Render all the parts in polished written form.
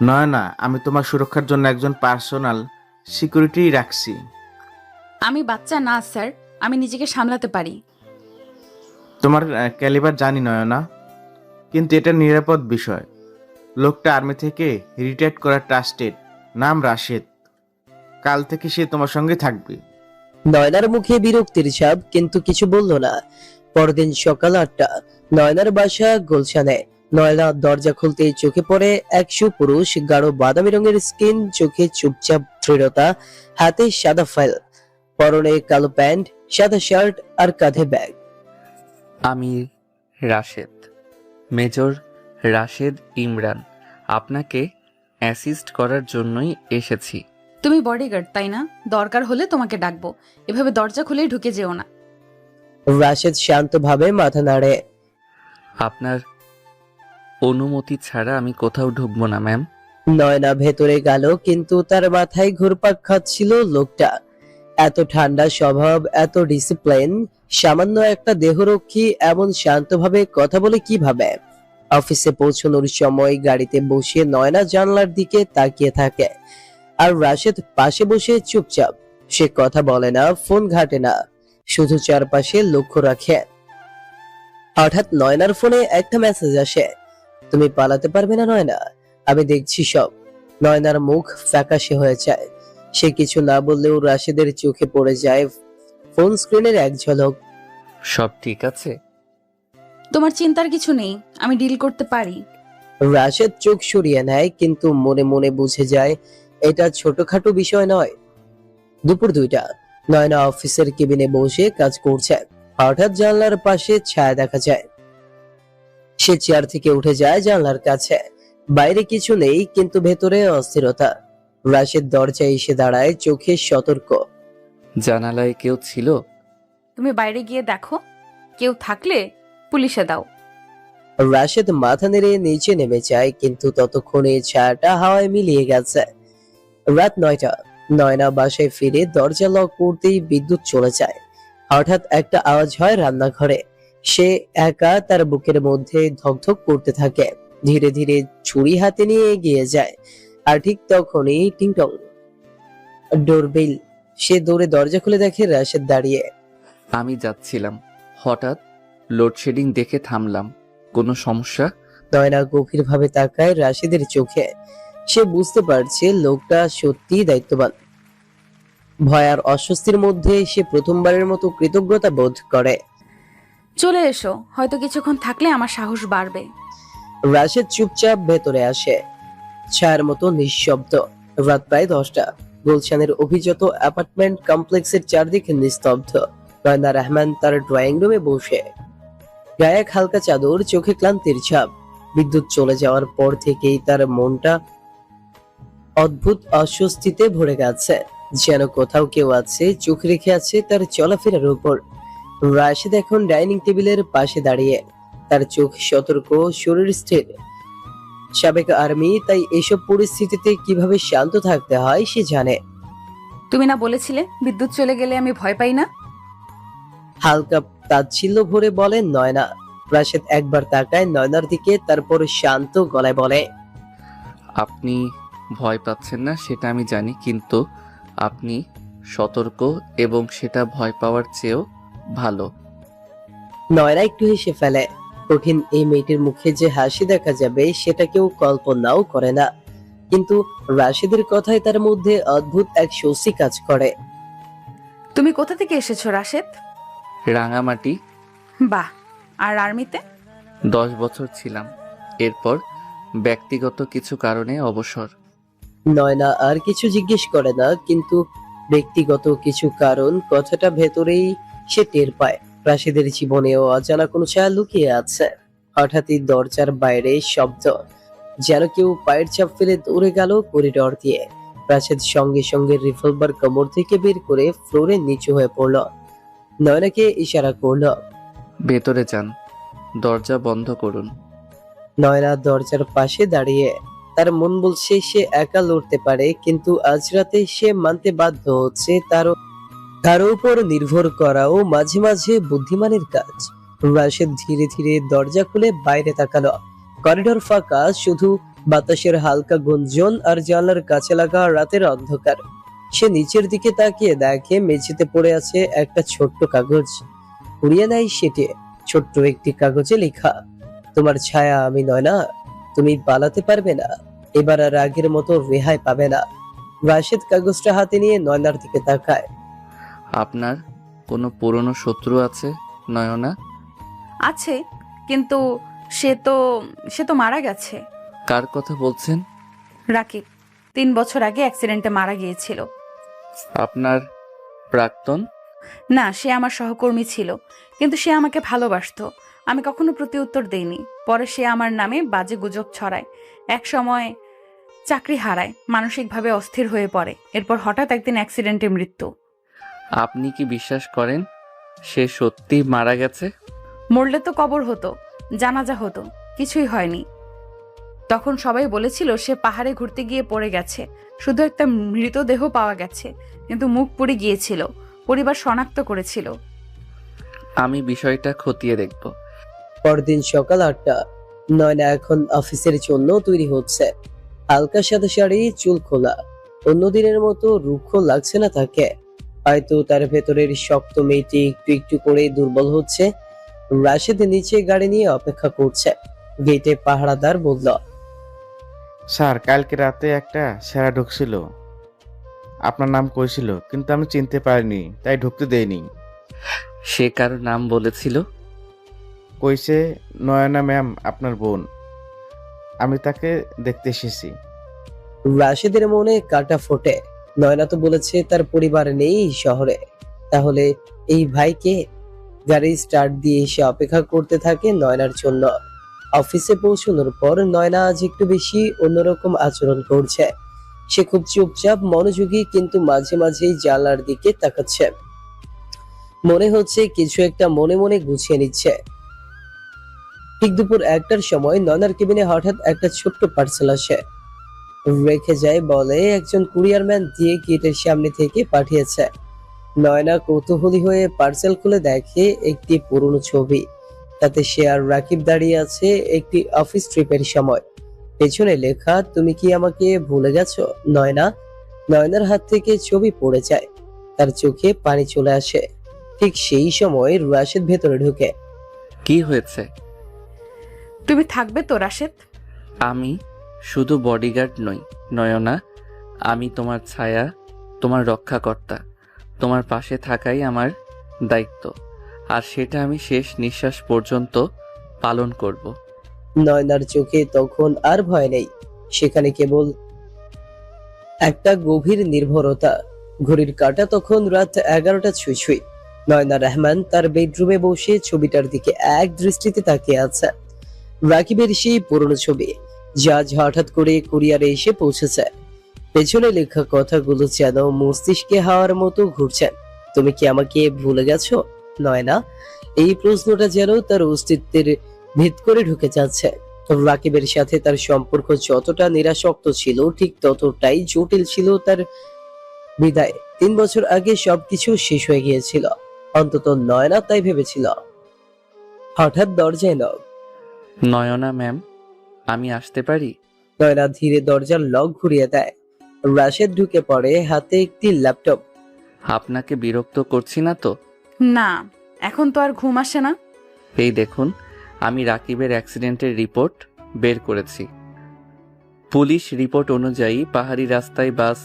নয় না, আমি তোমার সুরক্ষার জন্য একজন পার্সোনাল সিকিউরিটি রাখছি। আমি বাচ্চা না স্যার, আমি নিজেকে সামলাতে পারি। তোমার ক্যালিবার জানি নয়না, কিন্তু এটা নিরাপদ বিষয়। লোকটা আর্মি থেকে রিটায়ার্ড করা ট্রাস্টেড, নাম রাশেদ। কাল থেকে সে তোমার সঙ্গে থাকবে। নয়নার মুখে বিরক্তির ছাপ, কিন্তু কিছু বলল না। পরদিন সকাল 8টা, নয়নার বাসা গুলশানে। নয়না দরজা খুলতেই চোখে পড়ে এক সুপুরুষ, গাঢ় বাদামি রঙের স্কিন, চোখে চুপচাপ দৃঢ়তা, হাতে সাদা ফাইল, পরনে কালো প্যান্ট, সাদা শার্ট আর কাঁধে ব্যাগ। আমি রাশেদ, মেজর রাশেদ ইমরান। আপনাকে অ্যাসিস্ট করার জন্যই এসেছি। তুমি বডিগার্ড তাই না? দরকার হলে তোমাকে ডাকবো। এভাবে দরজা খুলেই ঢুকে যেও না। রাশেদ শান্তভাবে মাথা নাড়ে। আপনার অনুমতি ছাড়া আমি কোথাও ঢুকবো না, ম্যাম। নয়না ভেতরে গেল, কিন্তু তার মাথায় ঘুরপাক খাচ্ছিল লোকটা। এত ঠান্ডা স্বভাব, এত ডিসিপ্লিন, সামান্য একটা দেহরক্ষী এমন শান্তভাবে কথা বলে কিভাবে? অফিসে পৌঁছানোর সময় গাড়িতে বসে নয়না জানলার দিকে তাকিয়ে থাকে, আর রাশেদ পাশে বসে চুপচাপ। সে কথা বলে না, ফোন ঘাটে না, শুধু চারপাশে লক্ষ্য রাখে। হঠাৎ নয়নার ফোনে একটা মেসেজ আসে। তুমি পালাতে পারবে না নয়না, আমি দেখছি সব। নয়নার মুখ ফ্যাকাশে হয়ে যায়। সে কিছু না বললেও রাশেদের চোখে পড়ে যায় ফোন স্ক্রিনের এক ঝলক। সব ঠিক আছে? তোমার চিন্তার কিছু নেই, আমি ডিল করতে পারি। রাশেদ চোখ সরিয়ে নেয়, কিন্তু মনে মনে বুঝে যায় এটা ছোটখাটো বিষয় নয়। দুপুর 2টা, নয়না অফিসের কেবিনে বসে কাজ করছে। হঠাৎ জানলার পাশে ছায়া দেখা যায়। সে চেয়ার থেকে উঠে যায় জানলার কাছে। বাইরে কিছু নেই, কিন্তু ভেতরে অস্থিরতা। রাশেদ দরজায় এসে দাঁড়ায়, চোখে সতর্ক। জানালায় কেউ ছিল? তুমি বাইরে গিয়ে দেখো, কেউ থাকলে পুলিশে দাও। রাশেদ মাথা নেড়ে নিচে নেমে যায়, কিন্তু ততক্ষণে ছায়াটা হাওয়ায় মিলিয়ে গেছে। রাত 9টা, নয়না বাসায় ফিরে দরজা লক করতেই বিদ্যুৎ চলে যায়। হঠাৎ একটা আওয়াজ হয় রান্নাঘরে। সে একা তার বুকের মধ্যে ধকধক করতে থাকে। ধীরে ধীরে ছুরি হাতে নিয়ে এগিয়ে যায়, আর ঠিক তখনই টিংটং, ডোরবেল। সে দৌড়ে দরজা খুলে দেখে রাশেদ দাঁড়িয়ে। আমি যাচ্ছিলাম, হঠাৎ লোডশেডিং দেখে থামলাম। কোনো সমস্যা? নয়না গভীরভাবে তাকায় রাশেদের চোখে। সে বুঝতে পারছে লোকটা সত্যিই দায়িত্ববান। ভয় আর অস্বস্তির মধ্যে সে প্রথমবারের মতো কৃতজ্ঞতা বোধ করে। চলে এসো, হয়তো কিছুক্ষণ থাকলে আমার সাহস বাড়বে। রাশেদ চুপচাপ ভেতরে আসে, ছায়ার মতো নিঃশব্দ। রাত প্রায় 10টা। গুলশানের অভিজাত অ্যাপার্টমেন্ট কমপ্লেক্সের চারদিকে নিস্তব্ধ। নয়না রহমান তার ড্রয়িং রুমে বসে, গায়ে এক হালকা চাদর, চোখে ক্লান্তির ছাপ। বিদ্যুৎ চলে যাওয়ার পর থেকেই তার মনটা অদ্ভুত অস্বস্তিতে ভরে গেছে, যেন কোথাও কেউ আছে, চোখ রেখে আছে তার চলাফেরার উপর। রাশেদ এখন ডাইনিং টেবিলের পাশে দাঁড়িয়ে, তার চোখ সতর্ক, শরীর স্থির। সাবেক আর্মি, তাই এসব পরিস্থিতিতে কিভাবে শান্ত থাকতে হয় সে জানে। তুমি না বলেছিলে বিদ্যুৎ চলে গেলে আমি ভয় পাই না? হালকা তাচ্ছিল্য ভরে বলেন নয়না। রাশেদ একবার তাকায় নয়নার দিকে, তারপর শান্ত গলায় বলে, আপনি ভয় পাচ্ছেন না সেটা আমি জানি, কিন্তু আপনি সতর্ক, এবং সেটা ভয় পাওয়ার চেয়েও ভালো। নয়না একটু হেসে ফেলে। কঠিন এই মেয়েটির মুখে যে হাসি দেখা যাবে সেটা কেউ কল্পনাও করে না, কিন্তু রাশেদের কথায় তার মধ্যে অদ্ভুত এক স্বস্তি কাজ করে। তুমি কোথা থেকে এসেছো রাশেদ? রাঙামাটি। বাহ। আর আর্মিতে? 10 বছর ছিলাম, এরপর ব্যক্তিগত কিছু কারণে অবসর। নয়না আর কিছু জিজ্ঞেস করে না, কিন্তু ব্যক্তিগত কিছু কারণ কথাটা ভেতরেই সে টের পায়। রাশেদের জীবনেও অজানা কোনো ছায়া লুকিয়ে আছে। হঠাৎই দরজার বাইরে শব্দ, যেন কেউ পায়ের চাপ ফেলে দৌড়ে গেল করিডর দিয়ে। রাশেদ সঙ্গে সঙ্গে রিভলভার কোমর থেকে বের করে ফ্লোরে নিচু হয়ে পড়ল। নয়নাকে ইশারা করলো। ভেতরে যান, দরজা বন্ধ করুন। নয়না দরজার পাশে দাঁড়িয়ে, তার মন বলছে সে একা লড়তে পারে, কিন্তু আজ রাতে সে মানতে বাধ্য হচ্ছে তার উপর নির্ভর করাও মাঝে মাঝে বুদ্ধিমানের কাজ। রাশেদ ধীরে ধীরে দরজা খুলে বাইরে তাকালো। করিডোর ফাঁকা, শুধু বাতাসের হালকা গুঞ্জন আর জানলার কাছে লাগা রাতের অন্ধকার। সে নিচের দিকে তাকিয়ে দেখে মেঝেতে পড়ে আছে একটা ছোট্ট কাগজ। উড়িয়ে নেয় সেটি। ছোট্ট একটি কাগজে লেখা, তোমার ছায়া আমি নয় না, তুমি পালাতে পারবে না, এবার আর আগের মতো রেহাই পাবে না। রাশেদ কাগজটা হাতে নিয়ে নয়নার দিকে তাকায়। আপনার কোনো পুরনো শত্রু আছে নয়না? আছে, কিন্তু সে তো সে তো মারা গেছে। কার কথা বলছেন? রাকিব 3 বছর আগে অ্যাক্সিডেন্টে মারা গিয়েছিল। আপনার প্রাক্তন? না, সে আমার সহকর্মী ছিল, কিন্তু সে আমাকে ভালোবাসতো। আমি কখনো প্রতিউত্তর দেইনি। পরে সে আমার নামে বাজে গুজব ছড়ায়। এক সময় চাকরি হারায়, মানসিকভাবে অস্থির হয়ে পড়ে। এরপর হঠাৎ একদিন অ্যাক্সিডেন্টে মৃত্যু। আপনি কি বিশ্বাস করেন সে সত্যি মারা গেছে? মরলে তো কবর হতো, জানাজা হতো, কিছুই হয়নি। তখন সবাই বলেছিল সে পাহাড়ে ঘুরতে গিয়ে পড়ে গেছে, শুধু একটা মৃতদেহ পাওয়া গেছে, কিন্তু মুখ পুড়ে গিয়েছিল। পরিবার শনাক্ত করেছিল। আমি বিষয়টা খতিয়ে দেখব। পরদিন সকাল 8টা। নয়না এখন অফিসের জন্য তৈরি হচ্ছে। হালকা সাদা শাড়ি, চুল খোলা। অন্যদিনের মতো রুক্ষ লাগছে না তাকে। হয়তো তার ভেতরের শক্ত মেয়েটি একটু একটু করে দুর্বল হচ্ছে। রাশেদ নিচে গাড়ি নিয়ে অপেক্ষা করছে। গেটে পাহারাদার বলল, স্যার, কালকে রাতে একটা সেরা ঢুকছিল, আপনার নাম কইছিল, কিন্তু আমি চিনতে পারিনি, তাই ঢুকতে দেইনি। সে কারো নাম বলেছিল? কইছে নয়না ম্যাম আপনার বোন, আমি তাকে দেখতে এসেছি। রাশেদের মনে কাটা ফোটে। নয়না তো বলেছে তার পরিবার নেই এই শহরে, তাহলে এই ভাইকে? গাড়ি স্টার্ট দিয়ে এসে অপেক্ষা করতে থাকে নয়নার জন্য। অফিসে পৌঁছানোর পর নয়না আজ একটু বেশি অন্যরকম আচরণ করছে। সে খুব চুপচাপ, মনোযোগী, কিন্তু মাঝে মাঝেই জানলার দিকে তাকাচ্ছে। মনে হচ্ছে কিছু একটা মনে মনে গুছিয়ে নিচ্ছে। ঠিক দুপুর 1টার সময় নয়নার কেবিনে হঠাৎ একটা ছোট্ট পার্সেল আসে। রেখে যায় বলে একজন কুরিয়ারম্যান দিয়ে গেটের সামনে থেকে পাঠিয়েছে। নয়না কৌতূহলী হয়ে পার্সেল খুলে দেখে একটি পুরনো ছবি। তাতে সে আর রাকিব দাঁড়িয়ে আছে একটি অফিস ট্রিপের সময়। পেছনে লেখা, তুমি কি আমাকে ভুলে গেছো নয়না? নয়নার হাত থেকে ছবি পড়ে যায়। তার চোখে পানি চলে আসে। ঠিক সেই সময় রাশেদ ভেতরে ঢুকে। কি হয়েছে? তুমি থাকবে তো রাশেদ? আমি শুধু বডিগার্ড নই নয়না, আমি তোমার ছায়া, তোমার রক্ষাকর্তা। তোমার পাশে থাকাই আমার দায়িত্ব, আর সেটা আমি শেষ নিঃশ্বাস পর্যন্ত পালন করব। নয়নার চোখে তখন আর ভয় নেই, সেখানে কেবল একটা গভীর নির্ভরতা। ঘড়ির কাঁটা তখন রাত 11টা ছুঁই ছুঁই। নয়না রহমান তার বেডরুমে বসে ছবিটার দিকে এক দৃষ্টিতে তাকিয়ে আছে। রাকিবের সেই পুরনো ছবি, যা আজ হঠাৎ করে কুরিয়ারে এসে পৌঁছেছে। পেছনে লেখা কথাগুলো যেন মস্তিষ্কে হাওয়ার মতো ঘুরছে। তুমি কি আমাকে ভুলে গেছো নয়না? এই প্রশ্নটা যেন তার অস্তিত্বের ভেদ করে ঢুকে যাচ্ছে। রাকিবের সাথে তার সম্পর্ক যতটা নিরাসক্ত ছিল, ঠিক ততটাই জটিল ছিল তার বিদায়। 3 বছর আগে সবকিছু শেষ হয়ে গিয়েছিল, অন্তত নয়না তাই ভেবেছিল। হঠাৎ দরজায় নক। নয়না ম্যাম, আমি আসতে পারি? নয়না ধীরে দরজার লক ঘুরিয়ে দেয়। রাশেদ ঢুকে পড়ে, হাতে একটি ল্যাপটপ। আপনাকে বিরক্ত করছি না তো? না, এখন তো আর ঘুম আসে না। এই দেখুন, আমি রাকিবের অ্যাক্সিডেন্টের রিপোর্ট বের করেছি। পুলিশ রিপোর্ট অনুযায়ী পাহাড়ি রাস্তায় বাস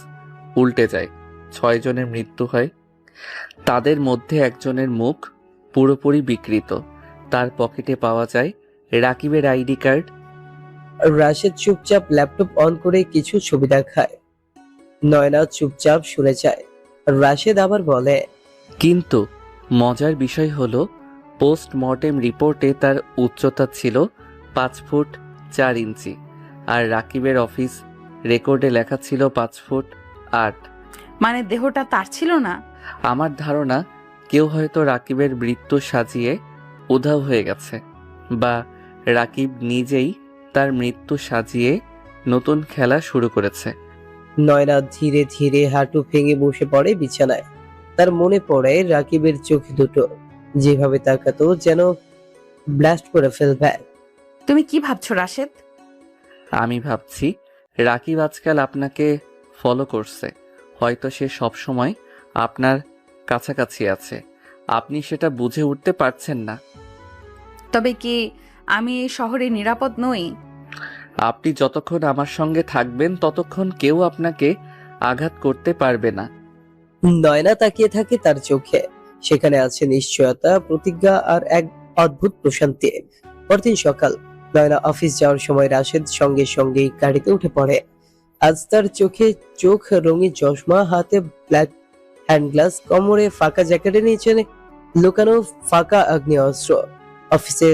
উল্টে যায়, 6 জনের মৃত্যু হয়। তাদের মধ্যে একজনের মুখ পুরোপুরি বিকৃত। তার পকেটে পাওয়া যায় রাকিবের আইডি কার্ড। রাশেদ চুপচাপ ল্যাপটপ অন করে কিছু ছবি দেখায়। নয়না চুপচাপ শুনে যায়। রাশেদ আবার বলে, কিন্তু মজার বিষয় হলো, পোস্টমর্টেম রিপোর্টে তার উচ্চতা ছিল 5 ফুট 4 ইঞ্চি, আর রাকিবের অফিস রেকর্ডে লেখা ছিল 5 ফুট 8। মানে দেহটা তার ছিল না? আমার ধারণা কেউ হয়তো রাকিবের মৃত্যু সাজিয়ে উধাও হয়ে গেছে, বা রাকিব নিজেই তার মৃত্যু সাজিয়ে নতুন খেলা শুরু করেছে। নয়না ধীরে ধীরে হাঁটু ভেঙে বসে পড়ে বিছানায়। তার মনে পড়ে রাকিবের চোখ দুটো, যেভাবে তাকাতো যেন ব্লাস্ট করে ফেলবে। তুমি কি ভাবছো রাশেদ? আমি ভাবছি রাকিব আজকাল আপনাকে ফলো করছে, হয়তো সে সব সময় আপনার কাছাকাছি আছে, আপনি সেটা বুঝে উঠতে পারছেন না। তবে কি আমি এই শহরে নিরাপদ নই? আপনি যতক্ষণ আমার সঙ্গে থাকবেন ততক্ষণ কেউ আপনাকে আঘাত করতে পারবে না। নয়না তাকিয়ে থাকে তার চোখে। সেখানে আছে নিশ্চয়তা, প্রতিজ্ঞা আর এক অদ্ভুত প্রশান্তি। পরদিন সকাল, নয়না অফিস যাওয়ার সময় রাশেদ সঙ্গে সঙ্গে গাড়িতে উঠে পড়ে। আজ তার চোখে চোখ, রঙিন চশমা, হাতে ব্ল্যাক হ্যান্ড গ্লাস, কোমরে ফাঁকা জ্যাকেটের নিচে লুকানো ফাঁকা আগ্নেয়াস্ত্র। অফিসে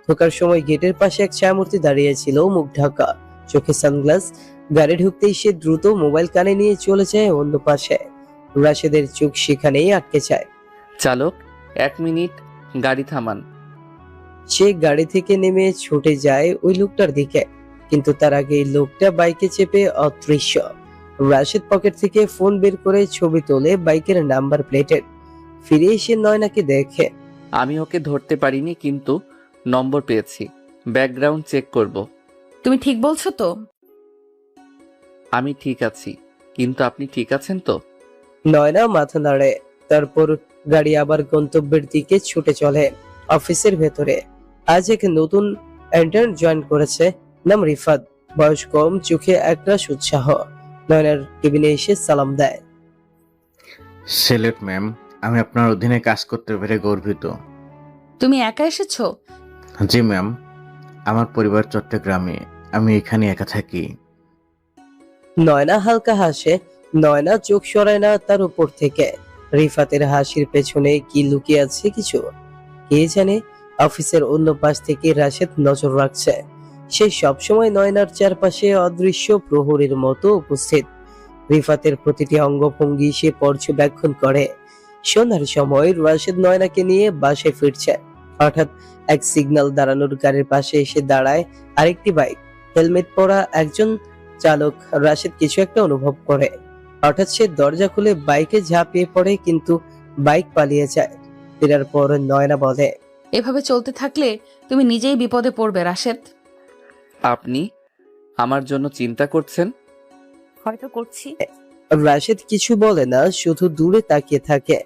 ঢোকার সময় গেটের পাশে এক ছায়ামূর্তি দাঁড়িয়ে ছিল, মুখ ঢাকা, চোখে সানগ্লাস। গাড়ি ঢুকতেই সে দ্রুত মোবাইল কানে নিয়ে চলে যায় অন্য পাশে। রাশেদের চোখ সেখানেই আটকে যায়। চালক, 1 মিনিট, গাড়ি থামান। সে গাড়ি থেকে নেমে ছুটে যায় ওই লোকটার দিকে, কিন্তু তার আগে লোকটা বাইকে চেপে অদৃশ্য। রাশেদ পকেট থেকে ফোন বের করে ছবি তোলে বাইকের নাম্বার প্লেটের। ফিরে এসে নয়নাকে দেখে। আমি ওকে ধরতে পারিনি, কিন্তু নম্বর পেয়েছি। ব্যাকগ্রাউন্ড চেক করব। তুমি ঠিক বলছো তো? আমি ঠিক আছি, কিন্তু আপনি ঠিক আছেন তো? নয়না মাথা নাড়ে। তারপর গাড়ি আবার গন্তব্যের দিকে ছুটে চলে। অফিসের ভেতরে আজ এক নতুন ইন্টার্ন জয়েন করেছে, নাম রিফাত। বয়স কম, চোখে একরাশ উৎসাহ। নয়নার কেবিনে এসে সালাম দেয়। সেলেট ম্যাম, আমি আপনার অধীনে কাজ করতে পেরে গর্বিত। তুমি একা এসেছো? জি ম্যাম, আমার পরিবার চট্টগ্রামে, আমি এখানে একা থাকি। নয়না হালকা হাসে। নয়না চোখ সরায় না তার উপর থেকে। রিফাতের হাসির পেছনে কি লুকিয়ে আছে কিছু, কে জানে। অফিসের অন্য পাশ থেকে রাশেদ নজর রাখছে। সে সবসময় নয়নার চারপাশে অদৃশ্য প্রহরীর মতো উপস্থিত। রিফাতের প্রতিটি অঙ্গভঙ্গি সে পর্যবেক্ষণ করে। সন্ধ্যার সময় রাশেদ নয়নাকে নিয়ে বাসায় ফিরছে। হঠাৎ এক সিগন্যাল দাঁড়ানোর গাড়ির পাশে এসে দাঁড়ায় আরেকটি বাইক। হেলমেট পরা একজন চালক। রাশেদ কিছু একটা অনুভব করে। হঠাৎ সে দরজা খুলে বাইকে ঝাঁপিয়ে পড়ে, কিন্তু বাইক পালিয়ে যায়। ফেরার পর নয়না বলে, এভাবে চলতে থাকলে তুমি নিজেই বিপদে পড়বে রাশেদ। আপনি আমার জন্য চিন্তা করছেন? হয়তো করছি। রাশেদ কিছু বলে না, শুধু দূরে তাকিয়ে থাকে।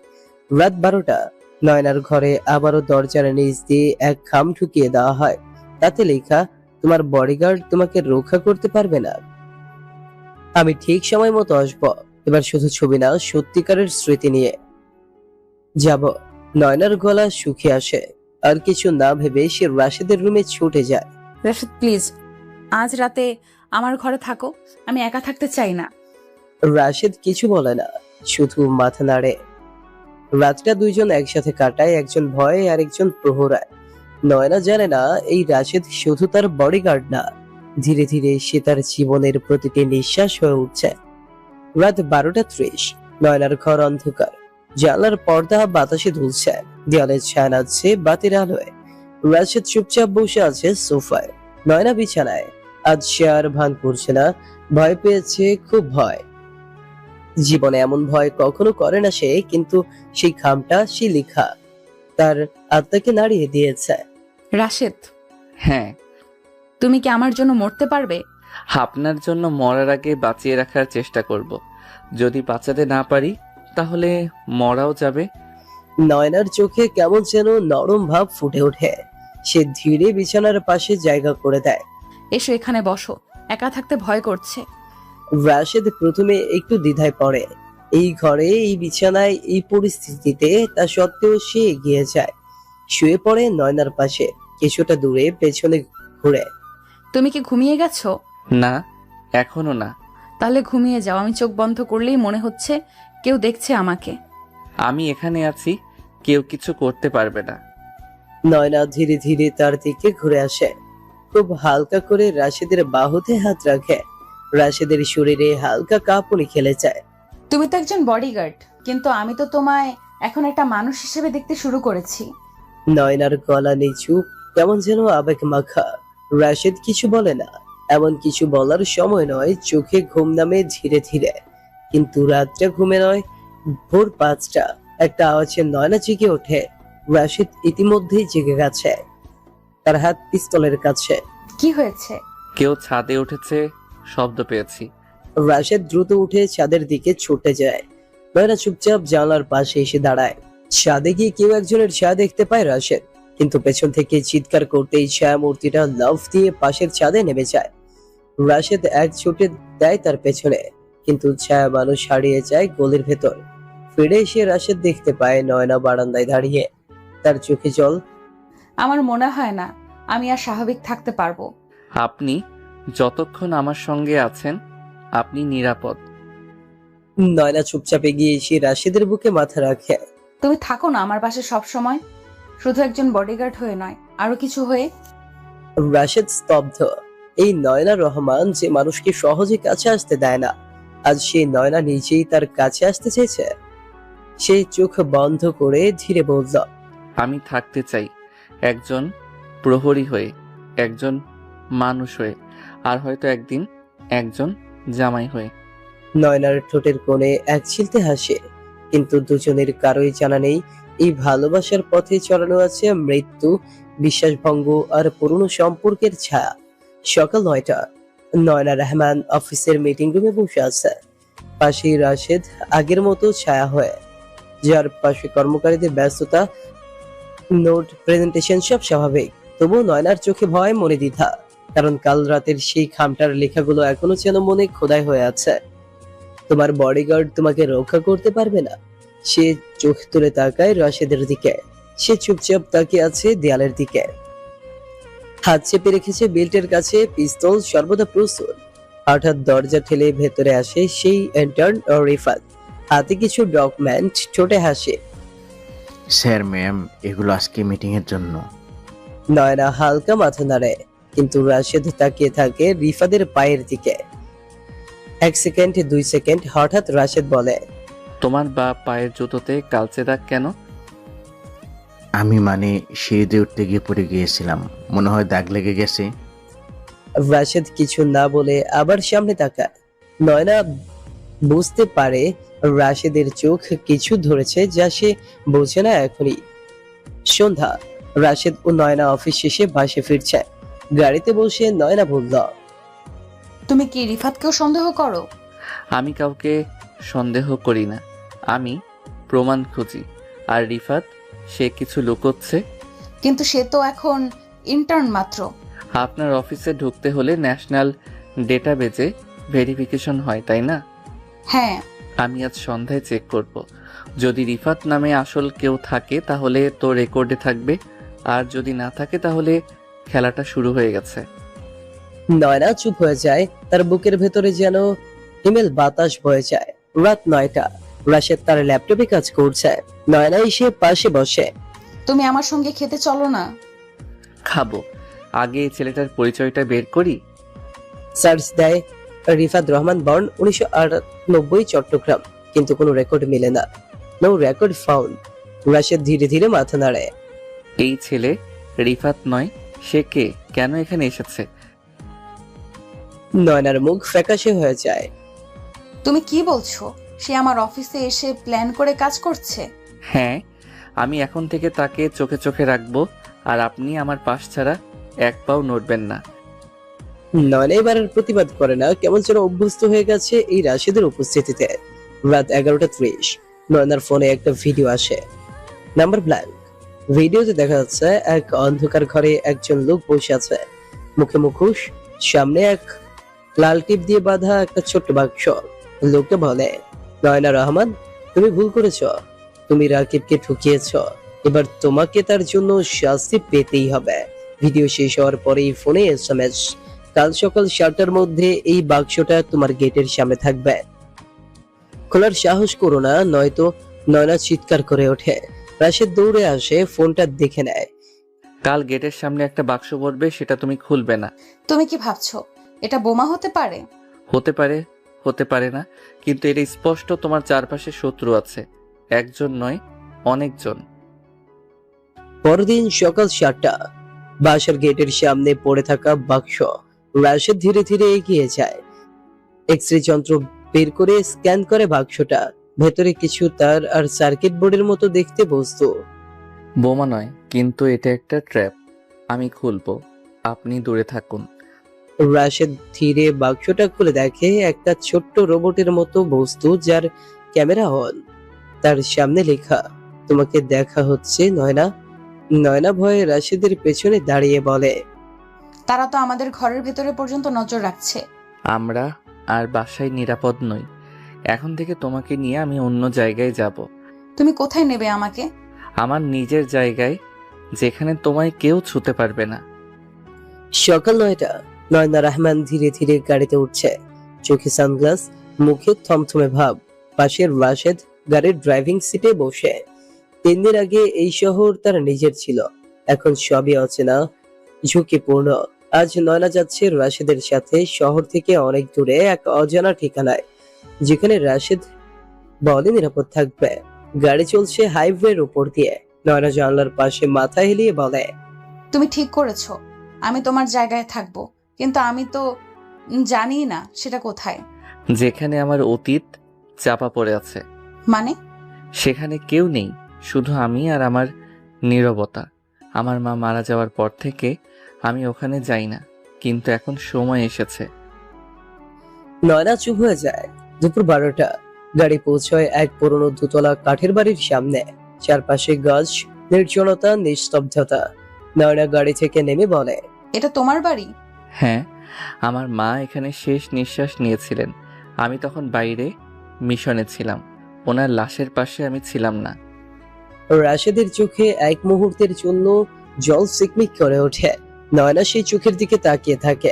রাত 12টা। নয়নার ঘরে আবারও দরজার নিচ দিয়ে এক খাম ঢুকিয়ে দেওয়া হয়। তাতে লেখা, তোমার বডিগার্ড তোমাকে রক্ষা করতে পারবে না। আমি ঠিক সময় মতো আসবো। এবার শুধু ছবি না, সত্যিকারের স্মৃতি নিয়ে যাব। নয়নার গলা শুকিয়ে আসে। আর কিছু না ভেবে সে রাশেদের রুমে ছুটে যায়। রাশেদ প্লিজ, আজ রাতে আমার ঘরে থাকো। আমি একা থাকতে চাই না। রাশেদ কিছু বলে না, শুধু মাথা নাড়ে। রাতটা দুইজন একসাথে কাটায়, একজন ভয়ে আর একজন প্রহরায়। নয়না জানে না এই রাশেদ শুধু তার বডিগার্ড না, ধীরে ধীরে সে তার জীবনের প্রতিটি নিঃশ্বাস হয়ে উঠছে। রাত 12:30। নয়নার ঘর অন্ধকার। জানলার পর্দা বাতাসে দুলছে, দেয়ালে ছায়া নাচছে বাতির আলোয়। রাশেদ চুপচাপ বসে আছে সোফায়, নয়না বিছানায়। আজ সে আর ভান করছে না, ভয় পেয়েছে, খুব ভয়। জীবনে এমন ভয় কখনো করে না সে, কিন্তু সেই খামটা সে লেখা তার আত্মাকে নাড়িয়ে দিয়েছে। রাশেদ, হ্যাঁ। তুমি কি আমার জন্য মরতে পারবে? আপনার জন্য মরার আগে বাঁচিয়ে রাখার চেষ্টা করব। যদি বাঁচাতে না পারি তাহলে মরাও যাবে। নয়নার চোখে কেমন যেন নরম ভাব ফুটে ওঠে। সে ধীরে বিছানার পাশে জায়গা করে দেয়। এসো এখানে বসো, একা থাকতে ভয় করছে। রাশেদ প্রথমে একটু দ্বিধায় পড়ে। এই ঘরে, এই বিছানায়, এই পরিস্থিতিতে, তা সত্ত্বেও সে এগিয়ে যায়। শুয়ে পড়ে নয়নার পাশে, কিছুটা দূরে পেছনে ঘুরে। তুমি কি ঘুমিয়ে গেছো? না, এখনো না। তাহলে ঘুমিয়ে যাও। আমি চোখ বন্ধ করলেই মনে হচ্ছে কেউ দেখছে আমাকে। আমি এখানে আছি, কেউ কিছু করতে পারবে না। নয়না ধীরে ধীরে তার দিকে ঘুরে আসে। খুব হালকা করে রাশেদের বাহুতে হাত রাখে। রাশেদের শরীরে হালকা কাঁপুনি খেলে যায়। তুমি তো একজন বডিগার্ড, কিন্তু আমি তো তোমায় এখন একটা মানুষ হিসেবে দেখতে শুরু করেছি। নয়নার গলা নিচু, কেমন যেন আবেগ মাখা। রাশেদ কিছু বলে না, এমন কিছু বলার সময় নয়। চোখে ঘুম নামে ধীরে ধীরে, কিন্তু রাতটা ঘুমে নয়। ভোর 5টা। একটা আওয়াজে নয়না জেগে ওঠে। রাশেদ ইতিমধ্যেই জেগে গেছে, তার হাত পিস্তলের কাছে। কি হয়েছে? কেউ ছাদে উঠেছে, শব্দ পেয়েছি। রাশেদ দ্রুত উঠে ছাদের দিকে ছুটে যায়। নয়না চুপচাপ জানলার পাশে এসে দাঁড়ায়। ছাদে গিয়ে কেউ একজনের ছায়া দেখতে পায় রাশেদ, কিন্তু পেছন থেকে চিৎকার করতেই ছায়া মূর্তিটা লাফ দিয়ে পাশের ছাদে নেমে যায়। রাশেদ এক ছুটে দেয় তার পেছনে, কিন্তু ছায়া মানুষ হারিয়ে যায় গলির ভেতর। ফিরে এসে রাশেদ দেখতে পায় নয়না বারান্দায় দাঁড়িয়ে, তার চোখে জল। আমার মনে হয় না আমি আর স্বাভাবিক থাকতে পারবো। আপনি যতক্ষণ আমার সঙ্গে আছেন আপনি নিরাপদ। নয়না চুপচাপ এগিয়ে এসে রাশেদের বুকে মাথা রাখে। তুমি থাকো না আমার পাশে সব সময়, শুধু একজন বডিগার্ড হয়ে নয়, আরো কিছু হয়ে। রাশেদ স্তব্ধ। এই নয়না রহমান যে মানুষকে সহজে কাছে আসতে দেয় না, আজ সেই নয়না নিজেই তার কাছে আসতে চেয়েছে। সেই চোখ বন্ধ করে ধীরে বলল, আমি থাকতে চাই একজন প্রহরী হয়ে, একজন মানুষ হয়ে, আর হয়তো একদিন একজন জামাই হয়ে। নয়নার ঠোঁটের কোণে এক ছিলতে হাসে, কিন্তু দুজনের কারোই জানা নেই এই ভালোবাসার পথে চড়ানো আছে মৃত্যু, বিশ্বাসভঙ্গ আর পুরনো সম্পর্কের ছায়া। সকাল 9টা। নয়না রহমান অফিসের মিটিং রুমে বসে আছে। পাশেই রাশেদ আগের মতো ছায়া হয়ে, যার পাশে কর্মকারীদের ব্যস্ততা, নোট প্রেজেন্টেশন সব স্বাভাবিক। তবুও নয়নার চোখে ভয়, মনে দ্বিধা, কারণ কাল রাতের সেই খামটার লেখাগুলো এখনো যেন মনে খোদাই হয়ে আছে। তোমার বডিগার্ড তোমাকে রক্ষা করতে পারবে না। সে চোখ তুলে তাকায় রাশেদের দিকে। সে চুপচাপ তাকিয়ে আছে দেয়ালের দিকে, হাত চেপে রেখেছে বেল্টের কাছে, পিস্তল সর্বদা প্রস্তুত। হঠাৎ দরজা ঠেলে ভেতরে আসে সেই ইন্টার্ন রিফাত, হাতে কিছু ডকুমেন্ট, ঠোঁটে হাসে। স্যার ম্যাম, এগুলো আজকে মিটিংয়ের জন্য। নয়না হালকা মাথা নাড়ে, কিন্তু রাশেদ তাকিয়ে থাকে রিফাদের পায়ের দিকে। 1 সেকেন্ড, 2 সেকেন্ড, হঠাৎ রাশেদ বলে, তোমার বা পায়ের জুতোতে কালচে দাগ কেন? আমি সিঁড়িতে উঠতে গিয়ে পড়ে গিয়েছিলাম, মনে হয় দাগ লেগে গেছে। রাশেদ কিছু না বলে আবার সামনে তাকায়। নয়না বুঝতে পারে রাশেদের চোখ কিছু ধরেছে, যা সে বোঝে না এখনই। সন্ধ্যা। রাশেদ ও নয়না অফিস শেষে বাসে ফিরছে। গাড়িতে বসে নয়না বলল, তুমি কি রিফাতকেও সন্দেহ করো? আমি কাউকে সন্দেহ করি না, আমি প্রমাণ খুঁজি। আর রিফাত, সে কিছু লুকোচ্ছে। কিন্তু সে তো এখন ইন্টার্ন মাত্র। আপনার অফিসে ঢুকতে হলে ন্যাশনাল ডেটাবেজে ভেরিফিকেশন হয়, তাই না? হ্যাঁ। আমি আজ সন্ধ্যায় চেক করব। যদি রিফাত নামে আসল কেউ থাকে তাহলে তো রেকর্ডে থাকবে, আর যদি না থাকে তাহলে খেলাটা শুরু হয়ে গেছে। নয়না চুপ হয়ে যায়। তার বুকের ভেতরে যেন হিমেল বাতাস বয়ে যায়। রাত 9টা। রাশেদ তার ল্যাপটপে কাজ করছে। নয়না এসে পাশে বসে। তুমি আমার সঙ্গে খেতে চলো না? খাবো, আগে এই ছেলেটার পরিচয়টা বের করি। সার্চ দেয় রিফাত রহমান, বর্ন 1998, চট্টগ্রাম, কিন্তু কোনো রেকর্ড মিলে না। No record found. রাশেদ ধীরে ধীরে মাথা নাড়ে। এই ছেলে রিফাত নয়, সে কে, কেন এখানে এসেছে? নয়নার মুখ ফ্যাকাশে হয়ে যায়। তুমি কি বলছো? সে আমার অফিসে এসে প্ল্যান করে কাজ করছে? হ্যাঁ, আমি এখন থেকে তাকে চোখে চোখে রাখবো, আর আপনি আমার পাশ ছাড়া এক পাও নড়বেন না। নয়না এবার আর প্রতিবাদ করে না, কেমন যেন অভ্যস্ত হয়ে গেছে এই রাশেদের উপস্থিতিতে। রাত 11:30। নয়নার ফোনে একটা ভিডিও আসে, নাম্বার ব্ল্যাঙ্ক। ভিডিওতে দেখা যাচ্ছে এক অন্ধকার ঘরে একজন লোক বসে আছে, মুখে মুখোশ, সামনে এক লাল টিপ দিয়ে বাঁধা একটা ছোট্ট বাক্স। লোকটা বলে, নয়না রহমান, তুমি ভুল করেছ, তুমি রাকিবকে ঠকিয়েছ, এবার তোমাকে তার জন্য শাস্তি পেতেই হবে। ভিডিও শেষ হওয়ার পরেই ফোনে এসএমএস, কাল সকাল 7টার মধ্যে এই বাক্সটা তোমার গেটের সামনে থাকবে, খোলার সাহস করো না, নয়তো। নয়না চিৎকার করে ওঠে। রাশেদ দৌড়ে আসে, ফোনটা দেখে নেয়। কাল গেটের সামনে একটা বাক্স পড়বে, সেটা তুমি খুলবে না। তুমি কি ভাবছো এটা বোমা হতে পারে? হতে পারে, হতে পারে না, কিন্তু এটা স্পষ্ট তোমার চারপাশে শত্রু আছে, একজন নয়, অনেকজন। পরদিন সকাল 7টা। বাসার গেটের সামনে পড়ে থাকা বাক্স। রাশেদ ধীরে ধীরে এগিয়ে যায়, এক্সরে যন্ত্র বের করে স্ক্যান করে বাক্সটা। ভেতরে কিছু তার আর সার্কিট বোর্ডের মতো দেখতে বস্তু। বোমা নয়, কিন্তু এটা একটা ট্র্যাপ। আমি খুলবো, আপনি দূরে থাকুন। রাশেদ ধীরে বাক্সটা খুলে দেখে একটা ছোট্ট রোবটের মতো বস্তু, যার ক্যামেরা অন। তার সামনে লেখা, তোমাকে দেখা হচ্ছে নয়না। নয়না ভয়ে রাশেদের পেছনে দাঁড়িয়ে বলে, তারা তো আমাদের ঘরের ভেতরে পর্যন্ত নজর রাখছে। আমরা আর বাসায় নিরাপদ নই। এখন থেকে তোমাকে নিয়ে আমি অন্য জায়গায় যাব। তুমি কোথায় নেবে আমাকে? আমার নিজের জায়গায়, যেখানে তোমায় কেউ ছুতে পারবে না। সকাল 9টা। নয়না রহমান ধীরে ধীরে গাড়িতে উঠছে, চোখে সানগ্লাস, মুখে থমথমে ভাব। পাশে রাশেদ গাড়ির ড্রাইভিং সিটে বসে। 3 দিন আগে এই শহর তার নিজের ছিল, এখন সবই অচেনা, ঝুঁকিপূর্ণ। আজ নয়না যাচ্ছে রাশেদের সাথে শহর থেকে অনেক দূরে এক অজানা ঠিকানায়, যেখানে রাশেদ বলে নিরাপদ থাকবে। গাড়ি চলছে হাইওয়ের উপর দিয়ে। নয়না জানলার পাশে মাথা হেলিয়ে বলে, তুমি ঠিক করেছো, আমি তোমার জায়গায় থাকবো, কিন্তু আমি তো জানি না সেটা কোথায়। যেখানে আমার অতীত চাপা পড়ে আছে, মানে? সেখানে কেউ নেই, শুধু আমি আর আমার নীরবতা। আমার মা মারা যাওয়ার পর থেকে আমি ওখানে যাই না, কিন্তু এখন সময় এসেছে। নয়না চুপ হয়ে যায়। দুপুর 12টা। গাড়ি পৌঁছয় এক পুরনো দুতলা কাঠের বাড়ির সামনে। চারপাশে গাছ, নির্জনতা, নিস্তব্ধতা। নয়না গাড়ি থেকে নেমে বলে, এটা তোমার বাড়ি? হ্যাঁ, আমার মা এখানে শেষ নিঃশ্বাস নিয়েছিলেন। আমি তখন বাইরে মিশনে ছিলাম, ওনার লাশের পাশে আমি ছিলাম না। রাশেদের চোখে এক মুহূর্তের জন্য জল সিকমিক করে ওঠে। নয়না সেই চোখের দিকে তাকিয়ে থাকে।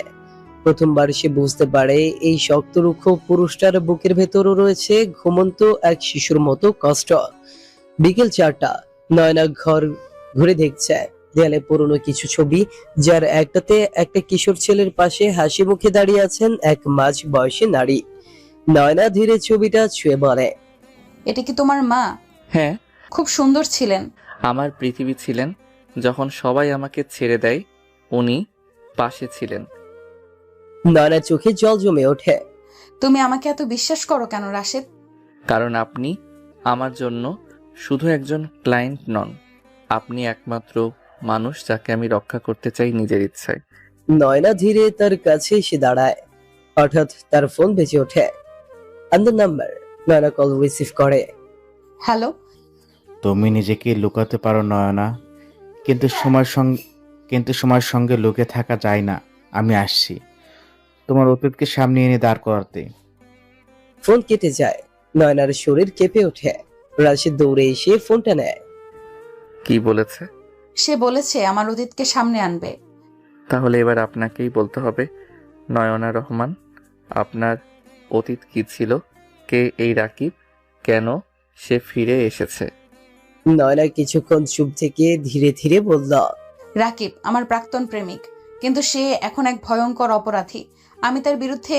প্রথমবার সে বুঝতে পারে এই শক্তরুক্ষ পুরুষটার বুকের ভেতরও রয়েছে ঘুমন্ত এক শিশুর মতো কষ্ট। বিকেল 4টা। নয়না ঘর ঘুরে দেখছে। দেয়ালে পুরনো কিছু ছবি, যার একটাতে একটা কিশোর ছেলের পাশে হাসি মুখে দাঁড়িয়ে আছেন এক মাঝ বয়সী নারী। নয়না ধীরে ছবিটা ছুঁয়ে বলে, এটা কি তোমার মা? হ্যাঁ, খুব সুন্দর ছিলেন। আমার পৃথিবী ছিলেন। যখন সবাই আমাকে ছেড়ে দেয়, উনি পাশে ছিলেন। নয়নার চোখে জল জমে ওঠে। তুমি আমাকে এত বিশ্বাস করো কেন রাশেদ? কারণ আপনি আমার জন্য শুধু একজন ক্লায়েন্ট নন, আপনি একমাত্র মানুষ যাকে আমি রক্ষা করতে চাই নিজের ইচ্ছায়। নয়না ধীরে তার কাছে এসে দাঁড়ায়। হঠাৎ তার ফোন বেজে ওঠে। আন্দার নাম্বার। নয়না কল রিসিভ করে। হ্যালো। তুমি নিজেকে লুকাতে পারো নয়না, কিন্তু সময়ের সঙ্গে লুকে থাকা যায় না। আমি আসছি তোমার অতীতকে সামনে এনে দাঁড় করাতে। ফোন কেটে যায়। নয়নার শরীর কেঁপে ওঠে। রাশিদ দৌড়ে এসে ফোনটা নেয়। কি বলেছে? সে বলেছে আমার অতীতকে সামনে আনবে। তাহলে এবার আপনাকেই বলতে হবে, নয়না রহমান, আপনার অতীত কি ছিল? কে এই রাকিব? কেন সে ফিরে এসেছে? নয়না কিছুক্ষণ চুপ থেকে ধীরে ধীরে বলল, রাকিব আমার প্রাক্তন প্রেমিক, কিন্তু সে এখন এক ভয়ঙ্কর অপরাধী। আমি তার বিরুদ্ধে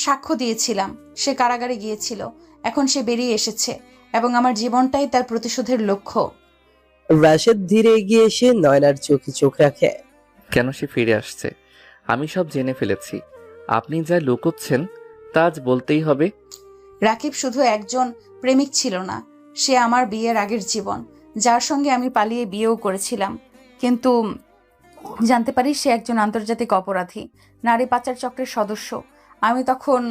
সাক্ষ্য দিয়েছিলাম। সে কারাগারে গিয়েছিল, এখন সে বেরিয়ে এসেছে এবং আমার জীবনটাই তার প্রতিশোধের লক্ষ্য। রাশেদ ধীরে এগিয়ে এসে নয়নার চোখে চোখ রাখে। কেন সে ফিরে আসছে? আমি সব জেনে ফেলেছি। আপনি যা লুকোচ্ছেন তা আজ বলতেই হবে। রাকিব শুধু একজন প্রেমিক ছিল না, সে আমার বিয়ের আগের জীবন, যার সঙ্গে আমি পালিয়ে বিয়েও করেছিলাম। কিন্তু জানতে পারি সে একজন আন্তর্জাতিক অপরাধী, নারী পাচার চক্রের সদস্য। আমি তখন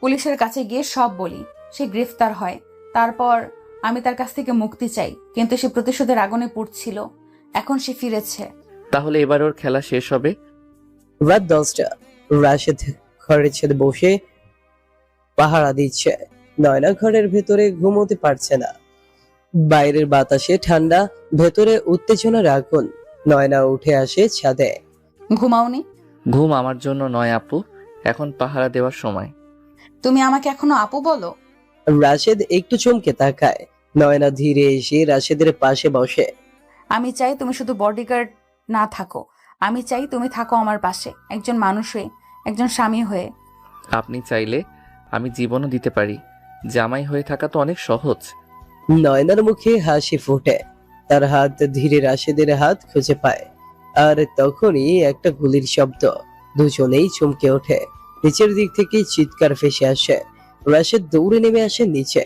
পুলিশের কাছে গিয়ে সব বলি। সে গ্রেফতার হয়। তারপর আমি তার কাছ থেকে মুক্তি চাই, কিন্তু সে প্রতিশোধের আগুনে পুড়ছিল। এখন সে ফিরেছে। তাহলে এবার ওর খেলা শেষ হবে। রাত 10টা। রাশেদ ঘরের ছেলে বসে পাহারা দিচ্ছে। নয়না ঘরের ভেতরে ঘুমোতে পারছে না। বাইরের বাতাসে ঠান্ডা, ভেতরে উত্তেজনার আগুন। নয়না উঠে আসে ছাদে। ঘুমাওনি? ঘুম আমার জন্য নয় আপু, এখন পাহারা দেওয়ার সময়। তুমি আমাকে এখনো আপু বলো? রাশেদ একটু চমকে তাকায়। নয়না ধীরে এসে রাশেদের পাশে বসে। আমি চাই তুমি শুধু বডিগার্ড না থাকো, আমি চাই তুমি থাকো আমার পাশে, একজন মানুষ হয়ে, একজন স্বামী হয়ে। আপনি চাইলে আমি জীবনও দিতে পারি। জামাই হয়ে থাকা তো অনেক সহজ। নয়নার মুখে হাসি ফোটে। তার হাত ধীরে রাশেদের হাত খুঁজে পায়। আর তখনই একটা গুলির শব্দ। দুজনেই চমকে ওঠে। নিচের দিক থেকে চিৎকার ভেসে আসে। রাশেদ দৌড়ে নেমে আসে নিচে।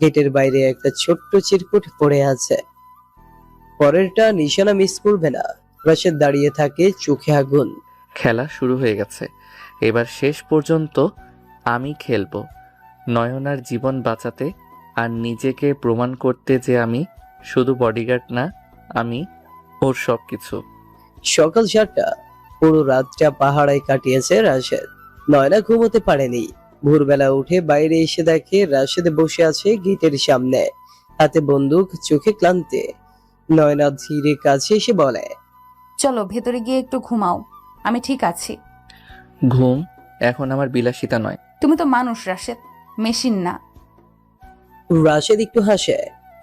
গেটের বাইরে একটা ছোট্ট চিরকুট পড়ে আছে। পরেরটা নিশানা মিস করবে না। রাশেদ দাঁড়িয়ে থাকে, চোখে আগুন। খেলা শুরু হয়ে গেছে। এবার শেষ পর্যন্ত আমি খেলবো নয়নার জীবন বাঁচাতে, আর নিজেকে প্রমাণ করতে যে আমি শুধু বডিগার্ড না, আমি ওর সবকিছু। সকাল 7টা। পুরো রাতটা পাহাড়ায় কাটিয়েছে রাশেদ। নয়না ঘুমোতে পারেনি। ভোরবেলা উঠে বাইরে এসে দেখে রাশেদ বসে আছে গেটের সামনে, হাতে বন্দুক, চোখে ক্লান্তি। নয়না ধীরে কাছে এসে বলে, চলো ভেতরে গিয়ে একটু ঘুমাও, আমি ঠিক আছি। ঘুম এখন আমার বিলাসিতা নয়। তুমি তো মানুষ রাশেদ, মেশিন না। রাশেদ একটু হাসে।